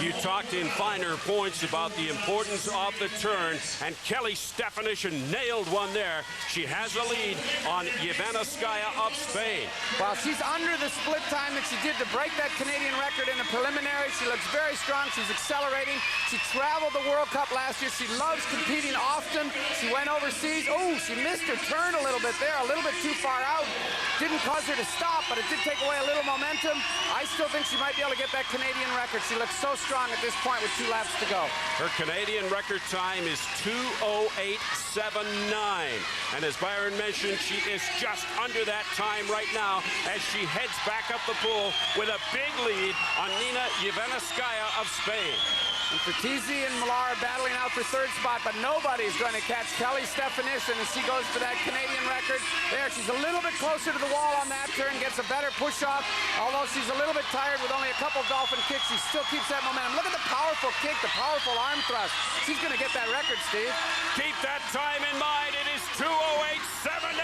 You talked in finer points about the importance of the turn, and Kelly Stefanyshyn nailed one there. She has a lead on Jovanovskaya of Spain. Well, she's under the split time that she did to break that Canadian record in the preliminary. She looks very strong. She's accelerating. She traveled the World Cup last year. She loves competing often. She went overseas. Oh, she missed her turn a little bit there, a little bit too far out. Didn't cause her to stop, but it did take away a little momentum. I still think she might be able to get that Canadian record. She looks so strong at this point with 2 laps to go. Her Canadian record time is 2:08.79. And as Byron mentioned, she is just under that time right now as she heads back up the pool with a big lead on Nina Jovanovskaya of Spain. And Fratesi and Malar are battling out for third spot, but nobody's going to catch Kelly Stefanyshyn as she goes for that Canadian record. There, she's a little bit closer to the wall on that turn, gets a better push-off. Although she's a little bit tired with only a couple dolphin kicks, she still keeps that momentum. Look at the powerful kick, the powerful arm thrust. She's going to get that record, Steve. Keep that time in mind. It is 2:08.79.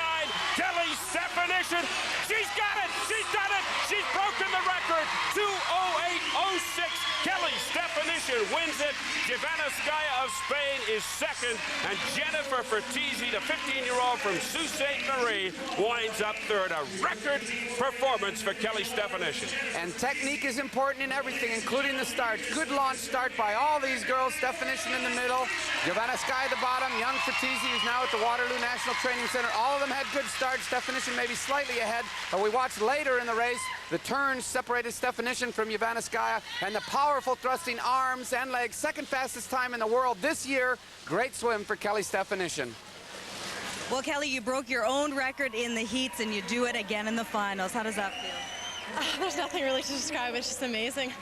Kelly Stefanyshyn. She's got it. She's done it. She's broken the record. 2:08.06. Kelly Stefanyshyn wins it. Jovanovskaya of Spain is second, and Jennifer Fratesi, the 15-year-old from Sault Ste. Marie, winds up third. A record performance for Kelly Stefanyshyn. And technique is important in everything, including the start. Good launch start by all these girls. Stefanyshyn in the middle, Jovanovskaya at the bottom, young Fratesi, who's now at the Waterloo National Training Center. All of them had good starts. Stefanyshyn maybe slightly ahead, but we watched later in the race, the turns separated Stefanyshyn from Jovanovskaya, and the powerful thrusting arms and legs. Second fastest time in the world this year. Great swim for Kelly Stefanyshyn. Well, Kelly, you broke your own record in the heats, and you do it again in the finals. How does that feel? There's nothing really to describe. It's just amazing.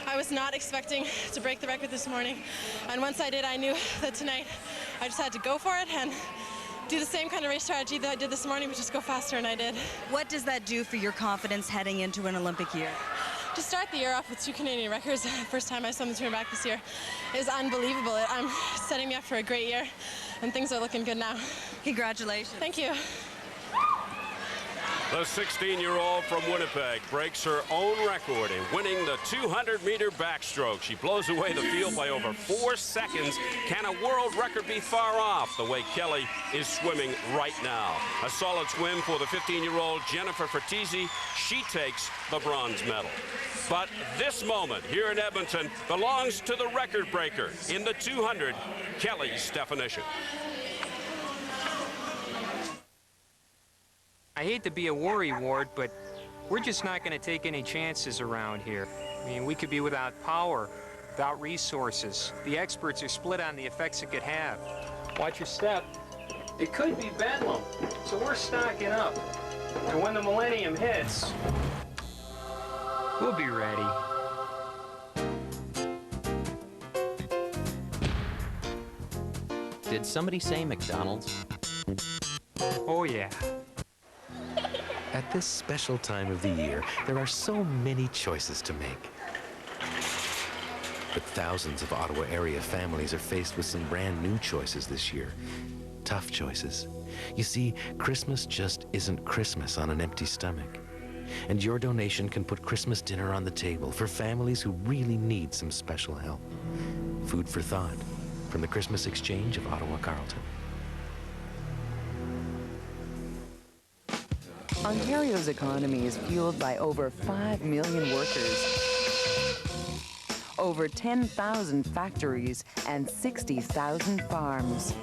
I was not expecting to break the record this morning, and once I did, I knew that tonight I just had to go for it and do the same kind of race strategy that I did this morning, but just go faster, and I did. What does that do for your confidence heading into an Olympic year? To start the year off with 2 Canadian records, first time I swum the turn back this year, is unbelievable. I'm setting me up for a great year, and things are looking good now. Congratulations. Thank you. The 16-year-old from Winnipeg breaks her own record in winning the 200-meter backstroke. She blows away the field by over 4 seconds. Can a world record be far off the way Kelly is swimming right now? A solid swim for the 15-year-old Jennifer Fratesi. She takes the bronze medal. But this moment here in Edmonton belongs to the record breaker in the 200, Kelly Stefanyshyn. I hate to be a worry ward, but we're just not going to take any chances around here. I mean, we could be without power, without resources. The experts are split on the effects it could have. Watch your step. It could be bedlam, so we're stocking up. And when the millennium hits, we'll be ready. Did somebody say McDonald's? Oh, yeah. At this special time of the year, there are so many choices to make. But thousands of Ottawa area families are faced with some brand new choices this year. Tough choices. You see, Christmas just isn't Christmas on an empty stomach. And your donation can put Christmas dinner on the table for families who really need some special help. Food for thought from the Christmas Exchange of Ottawa Carleton. Ontario's economy is fueled by over 5 million workers, over 10,000 factories, and 60,000 farms.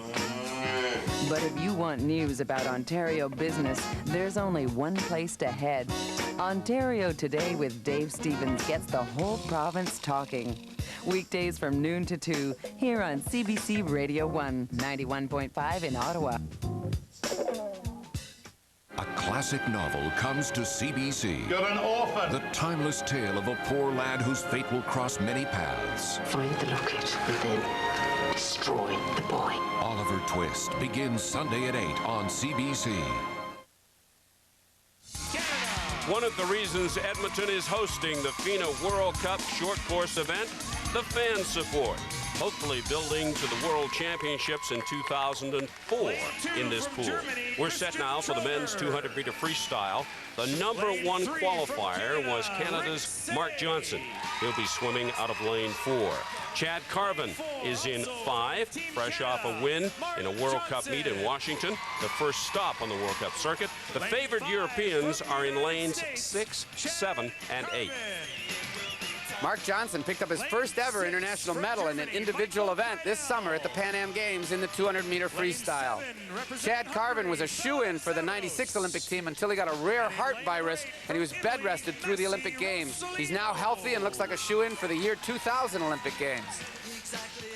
But if you want news about Ontario business, there's only one place to head. Ontario Today with Dave Stevens gets the whole province talking. Weekdays from noon to 2, here on CBC Radio 1, 91.5 in Ottawa. classic novel comes to CBC. You're an orphan. The timeless tale of a poor lad whose fate will cross many paths. Find the locket and then destroy the boy. Oliver Twist begins Sunday at 8 on CBC. One of the reasons Edmonton is hosting the Fina World Cup short course event, the fan support. Hopefully building to the World Championships in 2004 in this pool. We're set now for the men's 200-meter freestyle. The #1 qualifier was Canada's Mark Johnston. He'll be swimming out of lane 4. Chad Carvin is in 5, fresh off a win in a World Cup meet in Washington, the first stop on the World Cup circuit. The favored Europeans are in lanes 6, 7, and 8. Mark Johnston picked up his first ever international medal in an individual event this summer at the Pan Am Games in the 200-meter freestyle. Chad Carvin was a shoo-in for the '96 Olympic team until he got a rare heart virus and he was bed rested through the Olympic Games. He's now healthy and looks like a shoo-in for the year 2000 Olympic Games.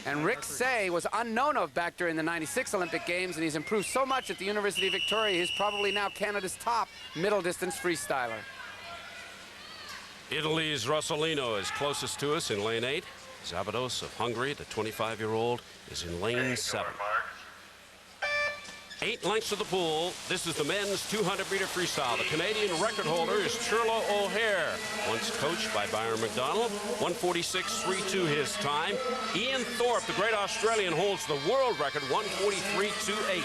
And Hersee was unknown of back during the '96 Olympic Games, and he's improved so much at the University of Victoria, he's probably now Canada's top middle distance freestyler. Italy's Rossellino is closest to us in lane 8. Zabados of Hungary, the 25-year-old, is in lane 7. 8 lengths to the pool. This is the men's 200-meter freestyle. The Canadian record holder is Turlough O'Hare, once coached by Byron McDonald. 146.32 his time. Ian Thorpe, the great Australian, holds the world record, 143.28.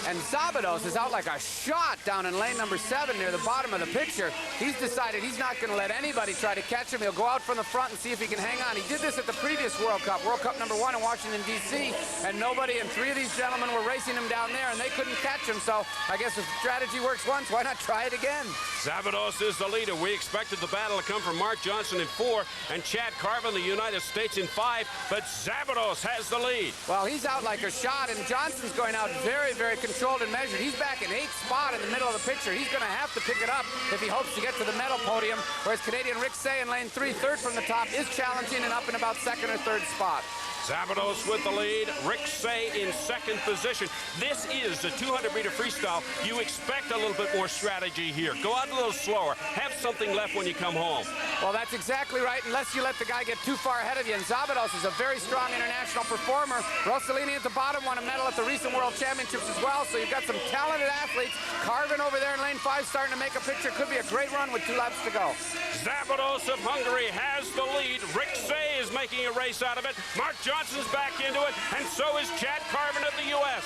And Zabados is out like a shot down in lane number 7 near the bottom of the picture. He's decided he's not going to let anybody try to catch him. He'll go out from the front and see if he can hang on. He did this at the previous World Cup #1 in Washington, D.C., and nobody, and 3 of these gentlemen were racing him down there, and they couldn't catch him. So I guess if strategy works once, why not try it again? Zabados is the leader. We expected the battle to come from Mark Johnston in 4 and Chad Carvin, the United States, in 5, but Zabados has the lead. Well, he's out like a shot, and Johnston's going out very, very controlled and measured. He's back in 8th spot in the middle of the picture. He's going to have to pick it up if he hopes to get to the medal podium, whereas Canadian Hersee in lane 3, third from the top, is challenging and up in about 2nd or 3rd spot. Zabados with the lead, Hersee in 2nd position. This is the 200-meter freestyle. You expect a little bit more strategy here. Go out a little slower. Have something left when you come home. Well, that's exactly right, unless you let the guy get too far ahead of you. And Zabados is a very strong international performer. Rossellini at the bottom won a medal at the recent World Championships as well, so you've got some talented athletes. Carvin over there in lane 5 starting to make a picture. Could be a great run with 2 laps to go. Zabados of Hungary has the lead. Hersee is making a race out of it. Mark Johnston's back into it, and so is Chad Carvin of the U.S.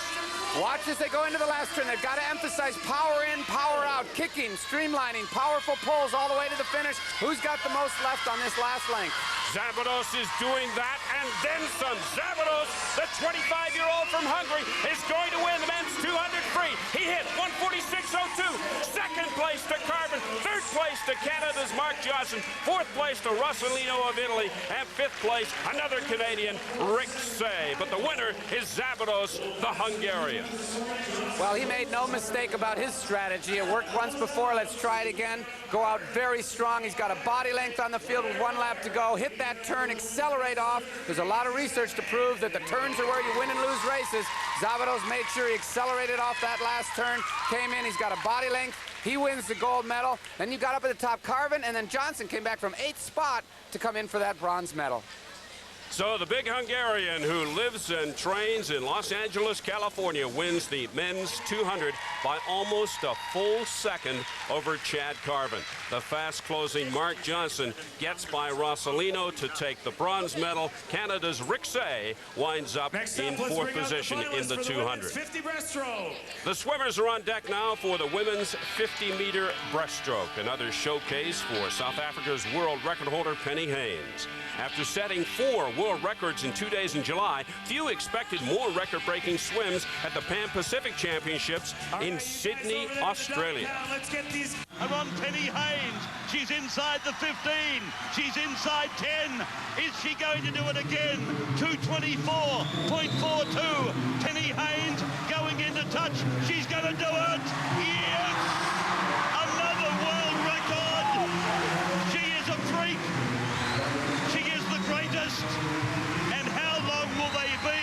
Watch as they go into the last turn. They've got to emphasize power in, power out, kicking, streamlining, powerful pulls all the way to the finish. Who's got the most left on this last length? Zabados is doing that, and then some. Zabados, the 25-year-old from Hungary, is going to win the men's 200 free. He hit 146.02. 2nd place to Carvin. 3rd place to Canada's Mark Johnston. 4th place to Rossellino of Italy. And 5th place, another Canadian, Hersee. But the winner is Zabados, the Hungarian. Well, he made no mistake about his strategy. It worked once before. Let's try it again. Go out very strong. He's got a body length on the field with 1 lap to go. Hit that turn, accelerate off. There's a lot of research to prove that the turns are where you win and lose races. Zabados made sure he accelerated off that last turn, came in, he's got a body length. He wins the gold medal. Then you got up at the top, Carvin, and then Johnston came back from 8th spot to come in for that bronze medal. So the big Hungarian who lives and trains in Los Angeles, California, wins the men's 200 by almost a full second over Chad Carvin. The fast-closing Mark Johnston gets by Rossellino to take the bronze medal. Canada's Hersee winds up in 4th position in the 200. The swimmers are on deck now for the women's 50-meter breaststroke, another showcase for South Africa's world record holder Penny Haynes. After setting 4 world records in 2 days in July, few expected more record-breaking swims at the Pan Pacific Championships in Sydney, Australia. Let's get these. On Penny Haynes. She's inside the 15. She's inside 10. Is she going to do it again? 224.42. Penny Haynes going into touch. She's going to do it. Yes! Another world record. She is a freak. She is the greatest. And how long will they be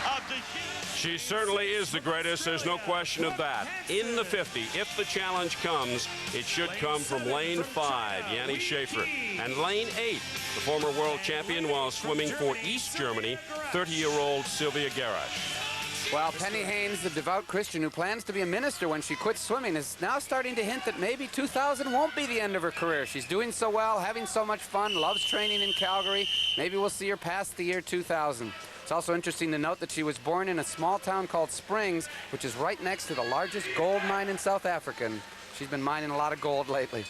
after she... She certainly is the greatest. There's no question of that. In the 50, if the challenge comes, it should come from lane 5, Yanni Schaefer, and lane 8, the former world champion while swimming for East Germany, 30-year-old Sylvia Garash. Well, Penny Haynes, the devout Christian who plans to be a minister when she quits swimming, is now starting to hint that maybe 2000 won't be the end of her career. She's doing so well, having so much fun, loves training in Calgary. Maybe we'll see her past the year 2000. It's also interesting to note that she was born in a small town called Springs, which is right next to the largest gold mine in South Africa. And she's been mining a lot of gold lately.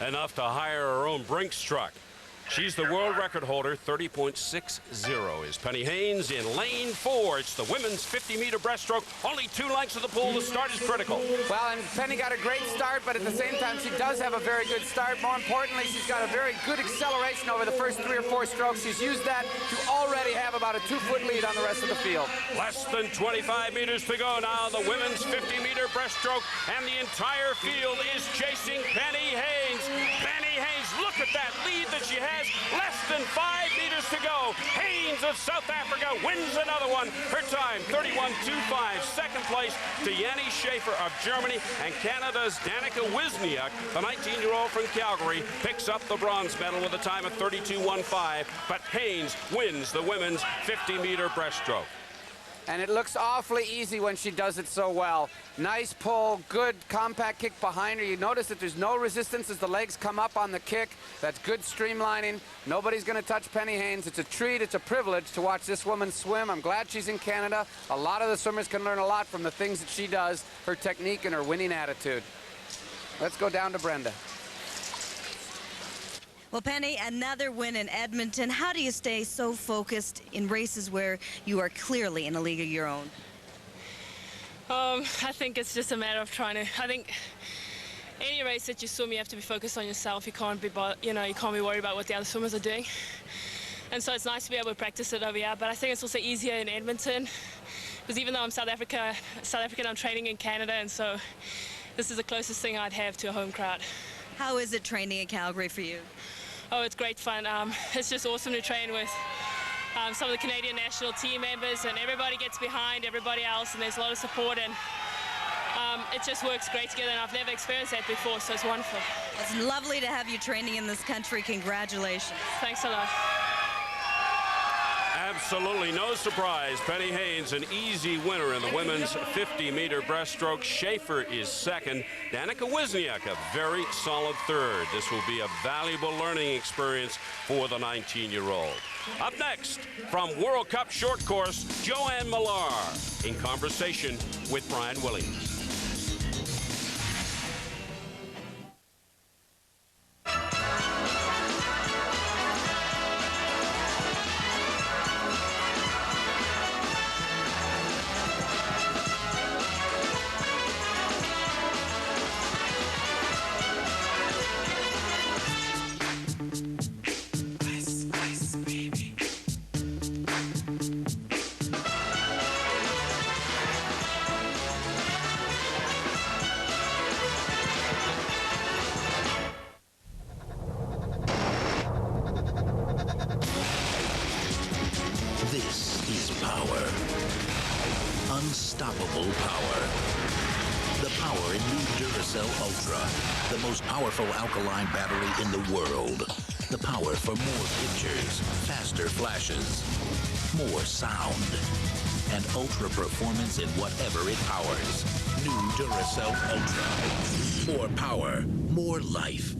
Enough to hire her own Brinks truck. She's the world record holder, 30.60 is Penny Haynes in lane 4. It's the women's 50-meter breaststroke. Only 2 lengths of the pool. The start is critical. Well, and Penny got a great start, but at the same time, she does have a very good start. More importantly, she's got a very good acceleration over the first 3 or 4 strokes. She's used that to already have about a 2-foot lead on the rest of the field. Less than 25 meters to go now. The women's 50-meter breaststroke, and the entire field is chasing Penny Haynes. Penny Haynes, look at that lead that she has. Less than 5 meters to go. Haynes of South Africa wins another one. Her time, 31.25. Second place to Yanni Schaefer of Germany, and Canada's Danica Wisniak, the 19-year-old from Calgary, picks up the bronze medal with a time of 32.15. But Haynes wins the women's 50-meter breaststroke. And it looks awfully easy when she does it so well. Nice pull, good compact kick behind her. You notice that there's no resistance as the legs come up on the kick. That's good streamlining. Nobody's going to touch Penny Haynes. It's a treat, it's a privilege to watch this woman swim. I'm glad she's in Canada. A lot of the swimmers can learn a lot from the things that she does, her technique and her winning attitude. Let's go down to Brenda. Well, Penny, another win in Edmonton. How do you stay so focused in races where you are clearly in a league of your own? I think it's just a matter of trying to. I think any race that you swim, you have to be focused on yourself. You can't be, you can't be worried about what the other swimmers are doing. And so it's nice to be able to practice it over here. But I think it's also easier in Edmonton because even though I'm South African, I'm training in Canada, and so this is the closest thing I'd have to a home crowd. How is it training in Calgary for you? Oh, it's great fun. It's just awesome to train with some of the Canadian national team members, and everybody gets behind everybody else, and there's a lot of support, and it just works great together, and I've never experienced that before, so it's wonderful. It's lovely to have you training in this country. Congratulations. Thanks a lot. Absolutely no surprise. Penny Haynes, an easy winner in the women's 50-meter breaststroke. Schaefer is second. Danica Wisniak, a very solid third. This will be a valuable learning experience for the 19-year-old. Up next, from World Cup short course, Joanne Malar in conversation with Brian Williams. Unstoppable power. The power in new Duracell Ultra, the most powerful alkaline battery in the world. The power for more pictures, faster flashes, more sound, and ultra performance in whatever it powers. New Duracell Ultra. More power, more life.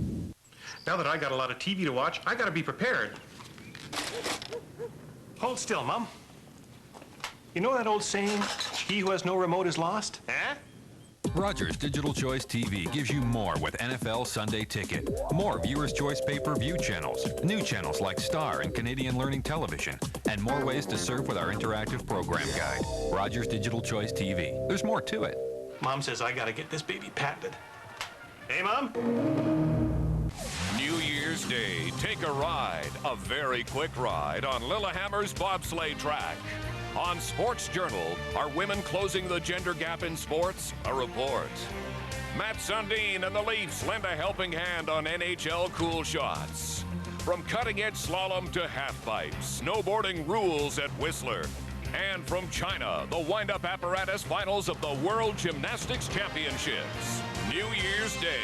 Now that I got a lot of TV to watch, I gotta be prepared. Hold still, Mom. You know that old saying, he who has no remote is lost? Eh? Rogers Digital Choice TV gives you more with NFL Sunday Ticket. More Viewers' Choice pay-per-view channels, new channels like Star and Canadian Learning Television, and more ways to surf with our interactive program guide. Rogers Digital Choice TV. There's more to it. Mom says I gotta get this baby patented. Hey, Mom? New Year's Day, take a ride, a very quick ride on Lillehammer's bobsleigh track. On Sports Journal, are women closing the gender gap in sports? A report. Matt Sundin and the Leafs lend a helping hand on NHL cool shots. From cutting-edge slalom to halfpipe, snowboarding rules at Whistler. And from China, the wind-up apparatus finals of the World Gymnastics Championships, New Year's Day.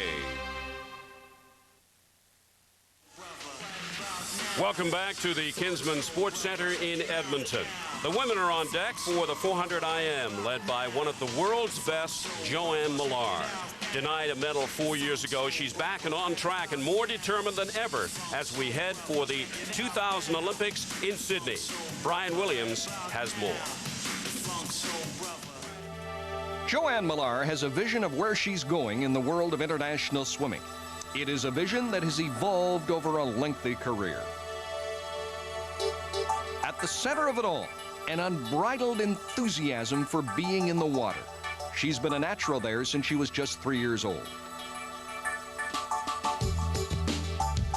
Welcome back to the Kinsman Sports Center in Edmonton. The women are on deck for the 400 IM, led by one of the world's best, Joanne Malar. Denied a medal 4 years ago, she's back and on track and more determined than ever as we head for the 2000 Olympics in Sydney. Brian Williams has more. Joanne Malar has a vision of where she's going in the world of international swimming. It is a vision that has evolved over a lengthy career. At the center of it all, an unbridled enthusiasm for being in the water. She's been a natural there since she was just 3 years old.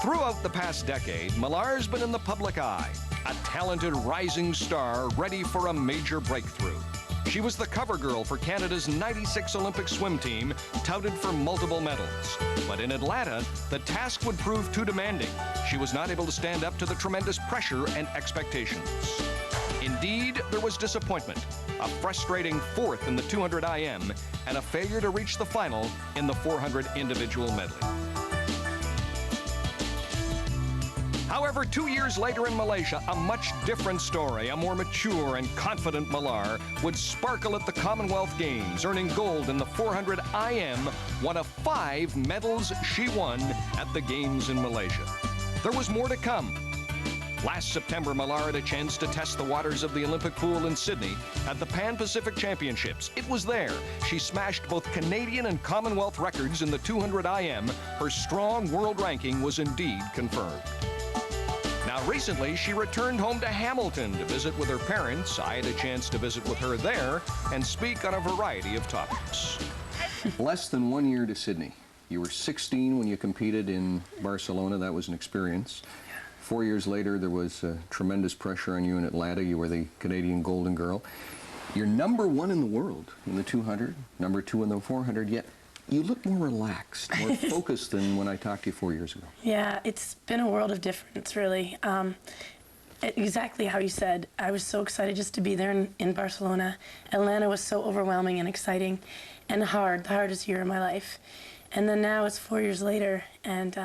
Throughout the past decade, Malar's been in the public eye, a talented rising star ready for a major breakthrough. She was the cover girl for Canada's '96 Olympic swim team, touted for multiple medals. But in Atlanta, the task would prove too demanding. She was not able to stand up to the tremendous pressure and expectations. Indeed, there was disappointment, a frustrating fourth in the 200 IM, and a failure to reach the final in the 400 individual medley. However, 2 years later in Malaysia, a much different story, a more mature and confident Malar would sparkle at the Commonwealth Games, earning gold in the 400 IM, one of 5 medals she won at the Games in Malaysia. There was more to come. Last September, Malar had a chance to test the waters of the Olympic pool in Sydney at the Pan-Pacific Championships. It was there. She smashed both Canadian and Commonwealth records in the 200 IM. Her strong world ranking was indeed confirmed. Now, recently, she returned home to Hamilton to visit with her parents. I had a chance to visit with her there and speak on a variety of topics. Less than 1 year to Sydney. You were 16 when you competed in Barcelona. That was an experience. 4 years later, there was tremendous pressure on you in Atlanta. You were the Canadian Golden Girl. You're #1 in the world in the 200, #2 in the 400, yet you look more relaxed, more focused than when I talked to you 4 years ago. Yeah, it's been a world of difference, really. Exactly how you said. I was so excited just to be there in Barcelona. Atlanta was so overwhelming and exciting and hard, the hardest year of my life. And then now it's 4 years later, and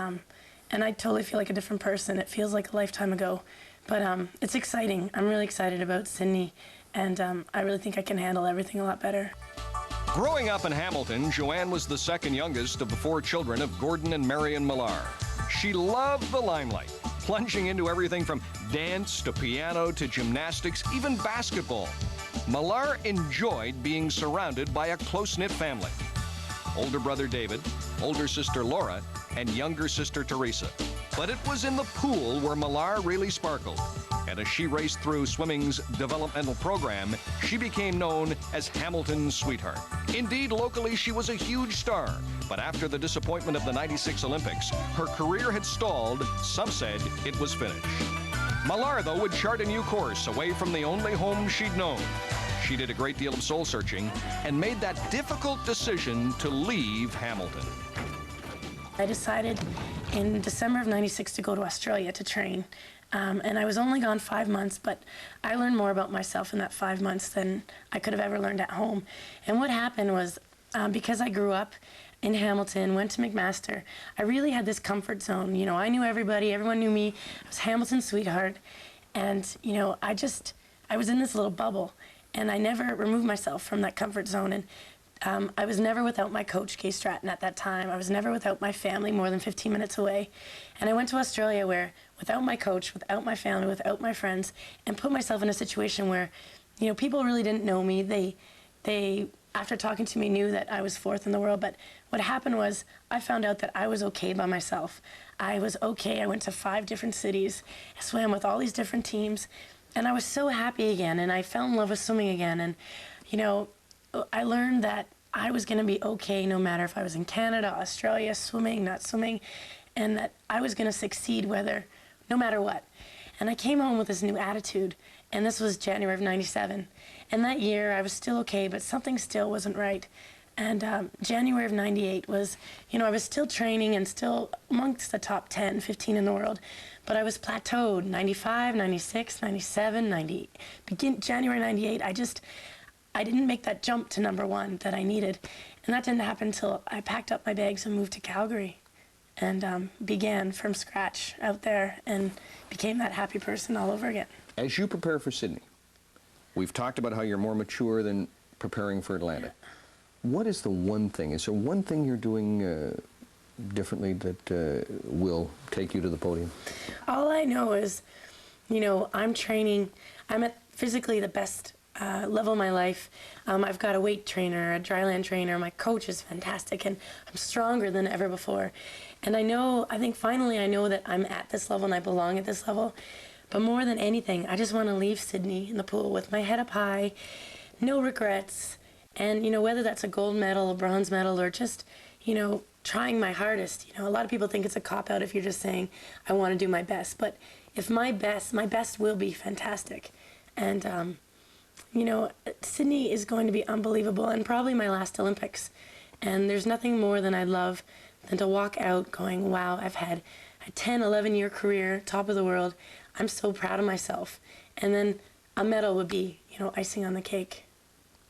I totally feel like a different person. It feels like a lifetime ago. But it's exciting. I'm really excited about Sydney, and I really think I can handle everything a lot better. Growing up in Hamilton, Joanne was the second youngest of the 4 children of Gordon and Marion Malar. She loved the limelight, plunging into everything from dance to piano to gymnastics, even basketball. Malar enjoyed being surrounded by a close-knit family. Older brother David, older sister Laura, and younger sister Teresa. But it was in the pool where Malar really sparkled. And as she raced through swimming's developmental program, she became known as Hamilton's sweetheart. Indeed, locally, she was a huge star. But after the disappointment of the '96 Olympics, her career had stalled. Some said it was finished. Malar, though, would chart a new course away from the only home she'd known. She did a great deal of soul-searching and made that difficult decision to leave Hamilton. I decided in December of '96 to go to Australia to train. And I was only gone 5 months, but I learned more about myself in that 5 months than I could have ever learned at home. And what happened was, because I grew up in Hamilton, went to McMaster, I really had this comfort zone. You know, I knew everybody, everyone knew me. I was Hamilton's sweetheart. And, you know, I was in this little bubble, and I never removed myself from that comfort zone. And I was never without my coach, Kay Stratton, at that time. I was never without my family more than 15 minutes away. And I went to Australia where, without my coach, without my family, without my friends, and put myself in a situation where, you know, people really didn't know me. They after talking to me, knew that I was 4th in the world. But what happened was I found out that I was okay by myself. I was okay. I went to 5 different cities. I swam with all these different teams. And I was so happy again. And I fell in love with swimming again. And, you know, I learned that I was going to be okay no matter if I was in Canada, Australia, swimming, not swimming, and that I was going to succeed no matter what. And I came home with this new attitude, and this was January of '97. And that year, I was still okay, but something still wasn't right. And January of '98 was, you know, I was still training and still amongst the top 10, 15 in the world, but I was plateaued. 95, 96, 97, 90. January '98, I didn't make that jump to #1 that I needed. And that didn't happen until I packed up my bags and moved to Calgary and began from scratch out there and became that happy person all over again. As you prepare for Sydney, we've talked about how you're more mature than preparing for Atlanta. What is the one thing? Is there one thing you're doing differently that will take you to the podium? All I know is, you know, I'm training. I'm at physically the best level of my life. I've got a weight trainer, a dryland trainer. My coach is fantastic, and I'm stronger than ever before. And I think finally I know that I'm at this level and I belong at this level. But more than anything, I just want to leave Sydney in the pool with my head up high, no regrets. And, you know, whether that's a gold medal, a bronze medal, or just, you know, trying my hardest. You know, a lot of people think it's a cop-out if you're just saying, I want to do my best. But if my best will be fantastic. And, you know, Sydney is going to be unbelievable and probably my last Olympics. And there's nothing more than I'd love than to walk out going, wow, I've had a 10, 11-year career, top of the world. I'm so proud of myself. And then a medal would be, you know, icing on the cake.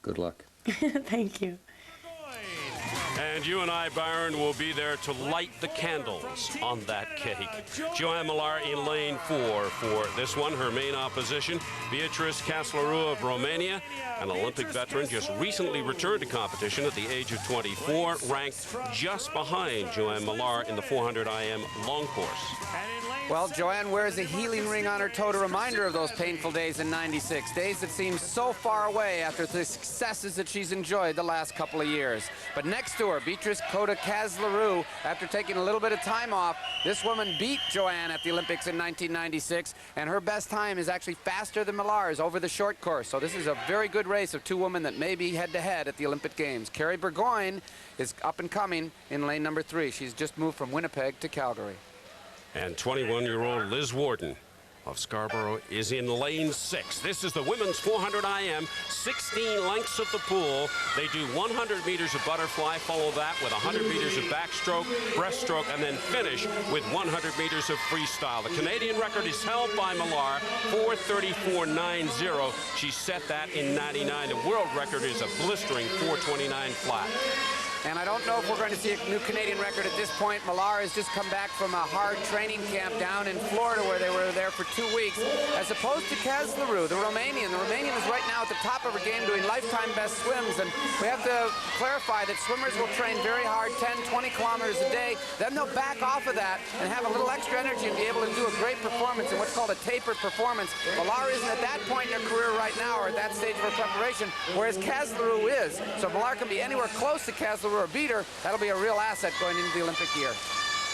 Good luck. Thank you. And you and I, Byron, will be there to light the candles on that cake. Joanne Malar in lane 4 for this one. Her main opposition, Beatrice Caslarou of Romania, an Olympic veteran just recently returned to competition at the age of 24, ranked just behind Joanne Malar in the 400 IM long course. Well, Joanne wears a healing ring on her toe to remind her of those painful days in '96, days that seem so far away after the successes that she's enjoyed the last couple of years. But next to her, Beatrice Caslarou, after taking a little bit of time off, this woman beat Joanne at the Olympics in 1996, and her best time is actually faster than Malar's over the short course. So this is a very good race of two women that may be head-to-head at the Olympic Games. Carrie Burgoyne is up and coming in lane number 3. She's just moved from Winnipeg to Calgary. And 21-year-old Liz Warden of Scarborough is in lane 6. This is the women's 400 IM, 16 lengths of the pool. They do 100 meters of butterfly, follow that with 100 meters of backstroke, breaststroke, and then finish with 100 meters of freestyle. The Canadian record is held by Malar, 4:34.90. She set that in '99. The world record is a blistering 4:29 flat. And I don't know if we're going to see a new Canadian record at this point. Malar has just come back from a hard training camp down in Florida where they were there for 2 weeks, as opposed to Caslarou, the Romanian. The Romanian is right now at the top of her game doing lifetime best swims, and we have to clarify that swimmers will train very hard, 10, 20 kilometers a day, then they'll back off of that and have a little extra energy and be able to do a great performance in what's called a tapered performance. Malar isn't at that point in her career right now or at that stage of her preparation, whereas Caslarou is. So if Malar can be anywhere close to Caslarou or beat her, that'll be a real asset going into the Olympic year.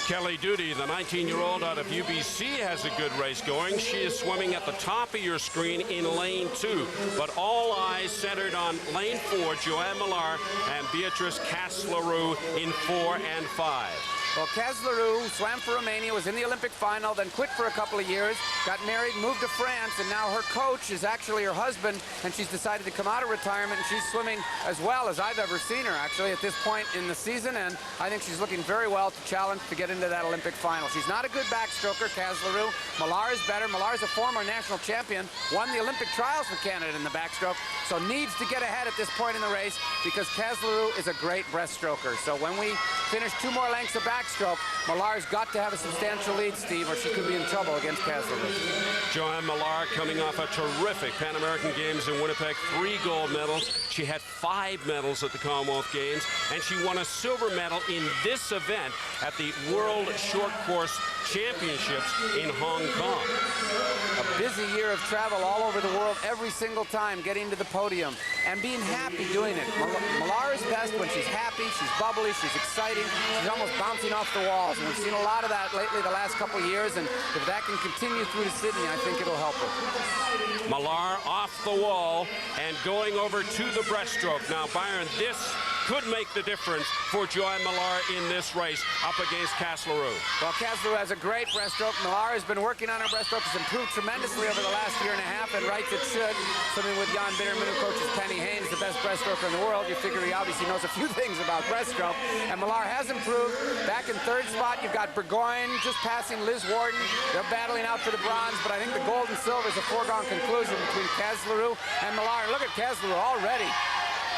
Kelly Doody, the 19-year-old out of UBC, has a good race going. She is swimming at the top of your screen in lane 2. But all eyes centered on lane 4, Joanne Malar and Beatrice Caslarou in 4 and 5. Well, Caslarou swam for Romania, was in the Olympic final, then quit for a couple of years, got married, moved to France, and now her coach is actually her husband, and she's decided to come out of retirement, and she's swimming as well as I've ever seen her, actually, at this point in the season, and I think she's looking very well to challenge to get into that Olympic final. She's not a good backstroker, Caslarou. Malar is better. Malar is a former national champion, won the Olympic trials for Canada in the backstroke, so needs to get ahead at this point in the race because Caslarou is a great breaststroker. So when we finish 2 more lengths of backstroke, Malar's got to have a substantial lead, Steve, or she could be in trouble against Caslarou. Joanne Malar coming off a terrific Pan American Games in Winnipeg, 3 gold medals. She had 5 medals at the Commonwealth Games, and she won a silver medal in this event at the World Short Course Championships in Hong Kong. A busy year of travel all over the world every single time getting to the podium and being happy doing it. Malar is best when she's happy, she's bubbly, she's exciting, she's almost bouncing off the walls, and we've seen a lot of that lately the last couple of years, and if that can continue through to Sydney, I think it'll help her. Malar off the wall and going over to the breaststroke. Now, Byron, this could make the difference for Joanne Malar in this race up against Caslerou. Well, Caslerou has a great breaststroke. Malar has been working on her breaststroke. Has improved tremendously over the last year and a half, and right it should. Something with Jan Bitterman, who coaches Penny Haynes, the best breaststroker in the world. You figure he obviously knows a few things about breaststroke. And Malar has improved. Back in third spot, you've got Burgoyne just passing Liz Warden. They're battling out for the bronze, but I think the gold and silver is a foregone conclusion between Caslerou and Malar. And look at Caslerou already.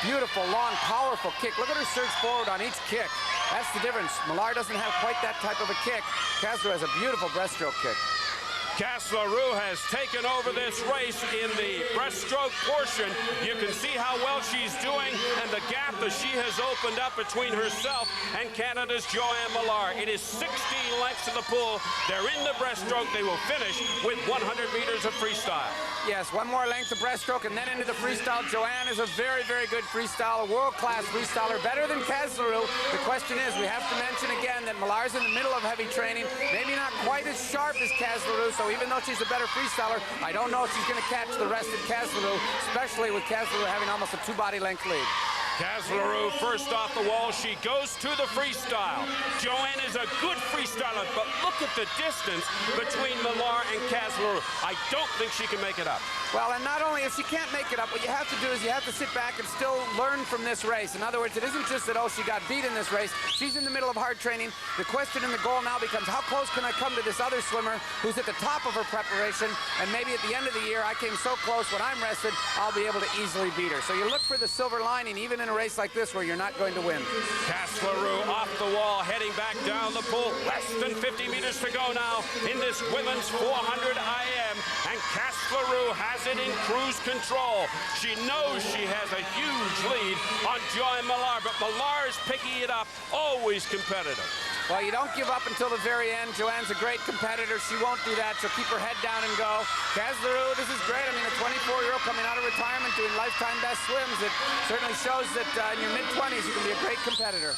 Beautiful, long, powerful kick. Look at her surge forward on each kick. That's the difference. Malar doesn't have quite that type of a kick. Caslerou has a beautiful breaststroke kick. Caslerou has taken over this race in the breaststroke portion. You can see how well she's doing and the gap that she has opened up between herself and Canada's Joanne Malar. It is 16 lengths to the pool. They're in the breaststroke. They will finish with 100 meters of freestyle. Yes, one more length of breaststroke and then into the freestyle. Joanne is a very, very good freestyler, world-class freestyler, better than Caslerou. The question is, we have to mention again that Malar's in the middle of heavy training, maybe not quite as sharp as Caslerou, so even though she's a better freestyler, I don't know if she's going to catch the rest of Caslerou, especially with Caslerou having almost a 2-body length lead. Caslerou first off the wall. She goes to the freestyle. Joanne is a good freestyler, but look at the distance between Malar and Caslerou. I don't think she can make it up. Well, and not only if she can't make it up, what you have to do is you have to sit back and still learn from this race. In other words, it isn't just that, oh, she got beat in this race. She's in the middle of hard training. The question and the goal now becomes, how close can I come to this other swimmer who's at the top of her preparation, and maybe at the end of the year, I came so close when I'm rested, I'll be able to easily beat her. So you look for the silver lining, even in a race like this where you're not going to win. Caslerou off the wall, heading back down the pool. Less than 50 meters to go now in this women's 400 IM, and Caslerou has it in cruise control. She knows she has a huge lead on Joanne Malar, but Malar is picking it up, always competitive. Well, you don't give up until the very end. Joanne's a great competitor. She won't do that. She'll keep her head down and go. Caslerou, this is great. I mean, a 24-year-old coming out of retirement doing lifetime best swims. It certainly shows that in your mid-20s you can be a great competitor.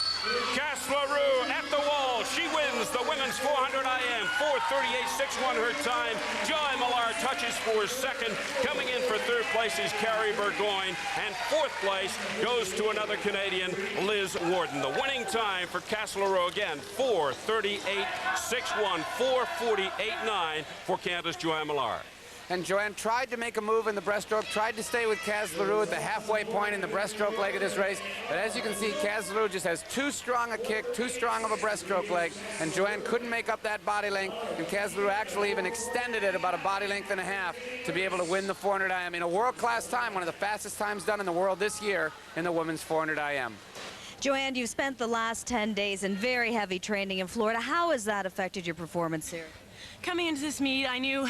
Caslerou at the wall. She wins the women's 400 IM. 4:38.61 her time. Joanne Malar touches for second. Coming in for third place is Carrie Burgoyne. And fourth place goes to another Canadian, Liz Warden. The winning time for Caslerou again, 4:38.61, 4:48.9 for Canada's Joanne Malar. And Joanne tried to make a move in the breaststroke, tried to stay with Caslerou at the halfway point in the breaststroke leg of this race. But as you can see, Caslerou just has too strong a kick, too strong of a breaststroke leg, and Joanne couldn't make up that body length, and Caslerou actually even extended it about a body length and a half to be able to win the 400 IM in a world-class time, one of the fastest times done in the world this year in the women's 400 IM. Joanne, you've spent the last 10 days in very heavy training in Florida. How has that affected your performance here? Coming into this meet, I knew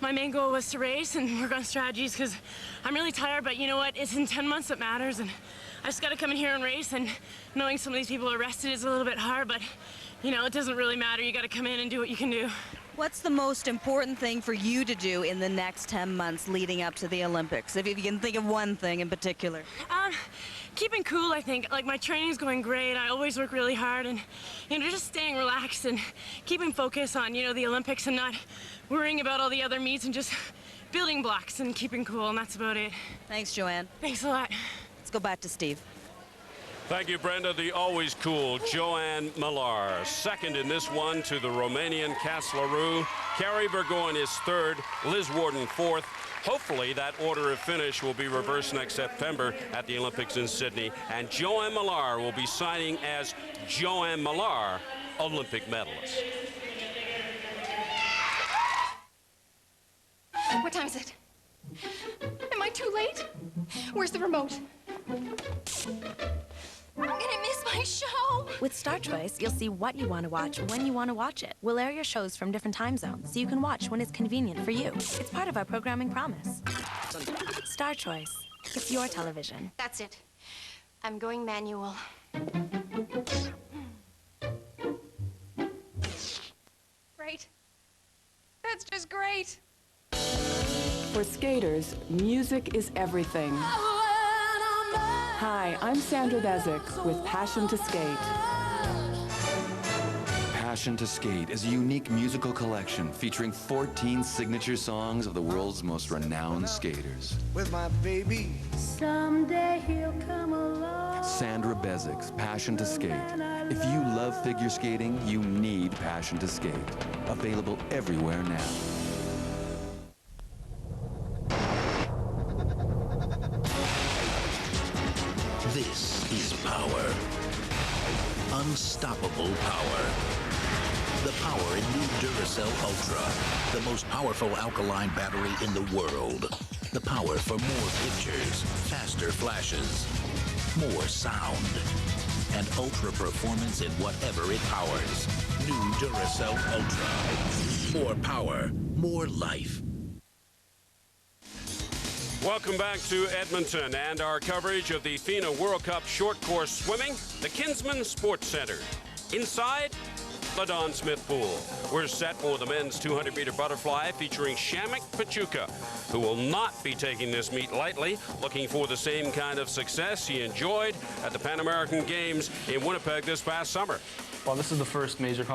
my main goal was to race and work on strategies because I'm really tired, but you know what? It's in 10 months that matters, and I just got to come in here and race, and knowing some of these people are rested is a little bit hard, but, you know, it doesn't really matter. You got to come in and do what you can do. What's the most important thing for you to do in the next 10 months leading up to the Olympics, if you can think of one thing in particular? Keeping cool, I think. Like, my training's going great. I always work really hard, and, you know, just staying relaxed and keeping focus on, you know, the Olympics and not worrying about all the other meets and just building blocks and keeping cool, and that's about it. Thanks, Joanne. Thanks a lot. Let's go back to Steve. Thank you, Brenda. The always cool Joanne Malar. Second in this one to the Romanian Caslerou. Carrie Burgoyne is third. Liz Warden fourth. Hopefully that order of finish will be reversed next September at the Olympics in Sydney. And Joanne Malar will be signing as Joanne Malar, Olympic medalist. What time is it? Am I too late? Where's the remote? I'm gonna miss my show. With Star Choice, you'll see what you want to watch when you want to watch it. We'll air your shows from different time zones so you can watch when it's convenient for you. It's part of our programming promise. Star Choice. It's your television. That's it. I'm going manual. Great. That's just great. For skaters, music is everything. Hi, I'm Sandra Bezic with Passion to Skate. Passion to Skate is a unique musical collection featuring 14 signature songs of the world's most renowned skaters. With my baby. Someday he'll come along. Sandra Bezik's Passion to Skate. If you love figure skating, you need Passion to Skate. Available everywhere now. This is power. Unstoppable power. The power in new Duracell Ultra, the most powerful alkaline battery in the world. The power for more pictures, faster flashes, more sound, and ultra performance in whatever it powers. New Duracell Ultra. More power, more life. Welcome back to Edmonton and our coverage of the Fina World Cup short course swimming, the Kinsman Sports Center. Inside, the Don Smith Pool. We're set for the men's 200-meter butterfly featuring Shamek Pachuca, who will not be taking this meet lightly, looking for the same kind of success he enjoyed at the Pan American Games in Winnipeg this past summer. Well, this is the first major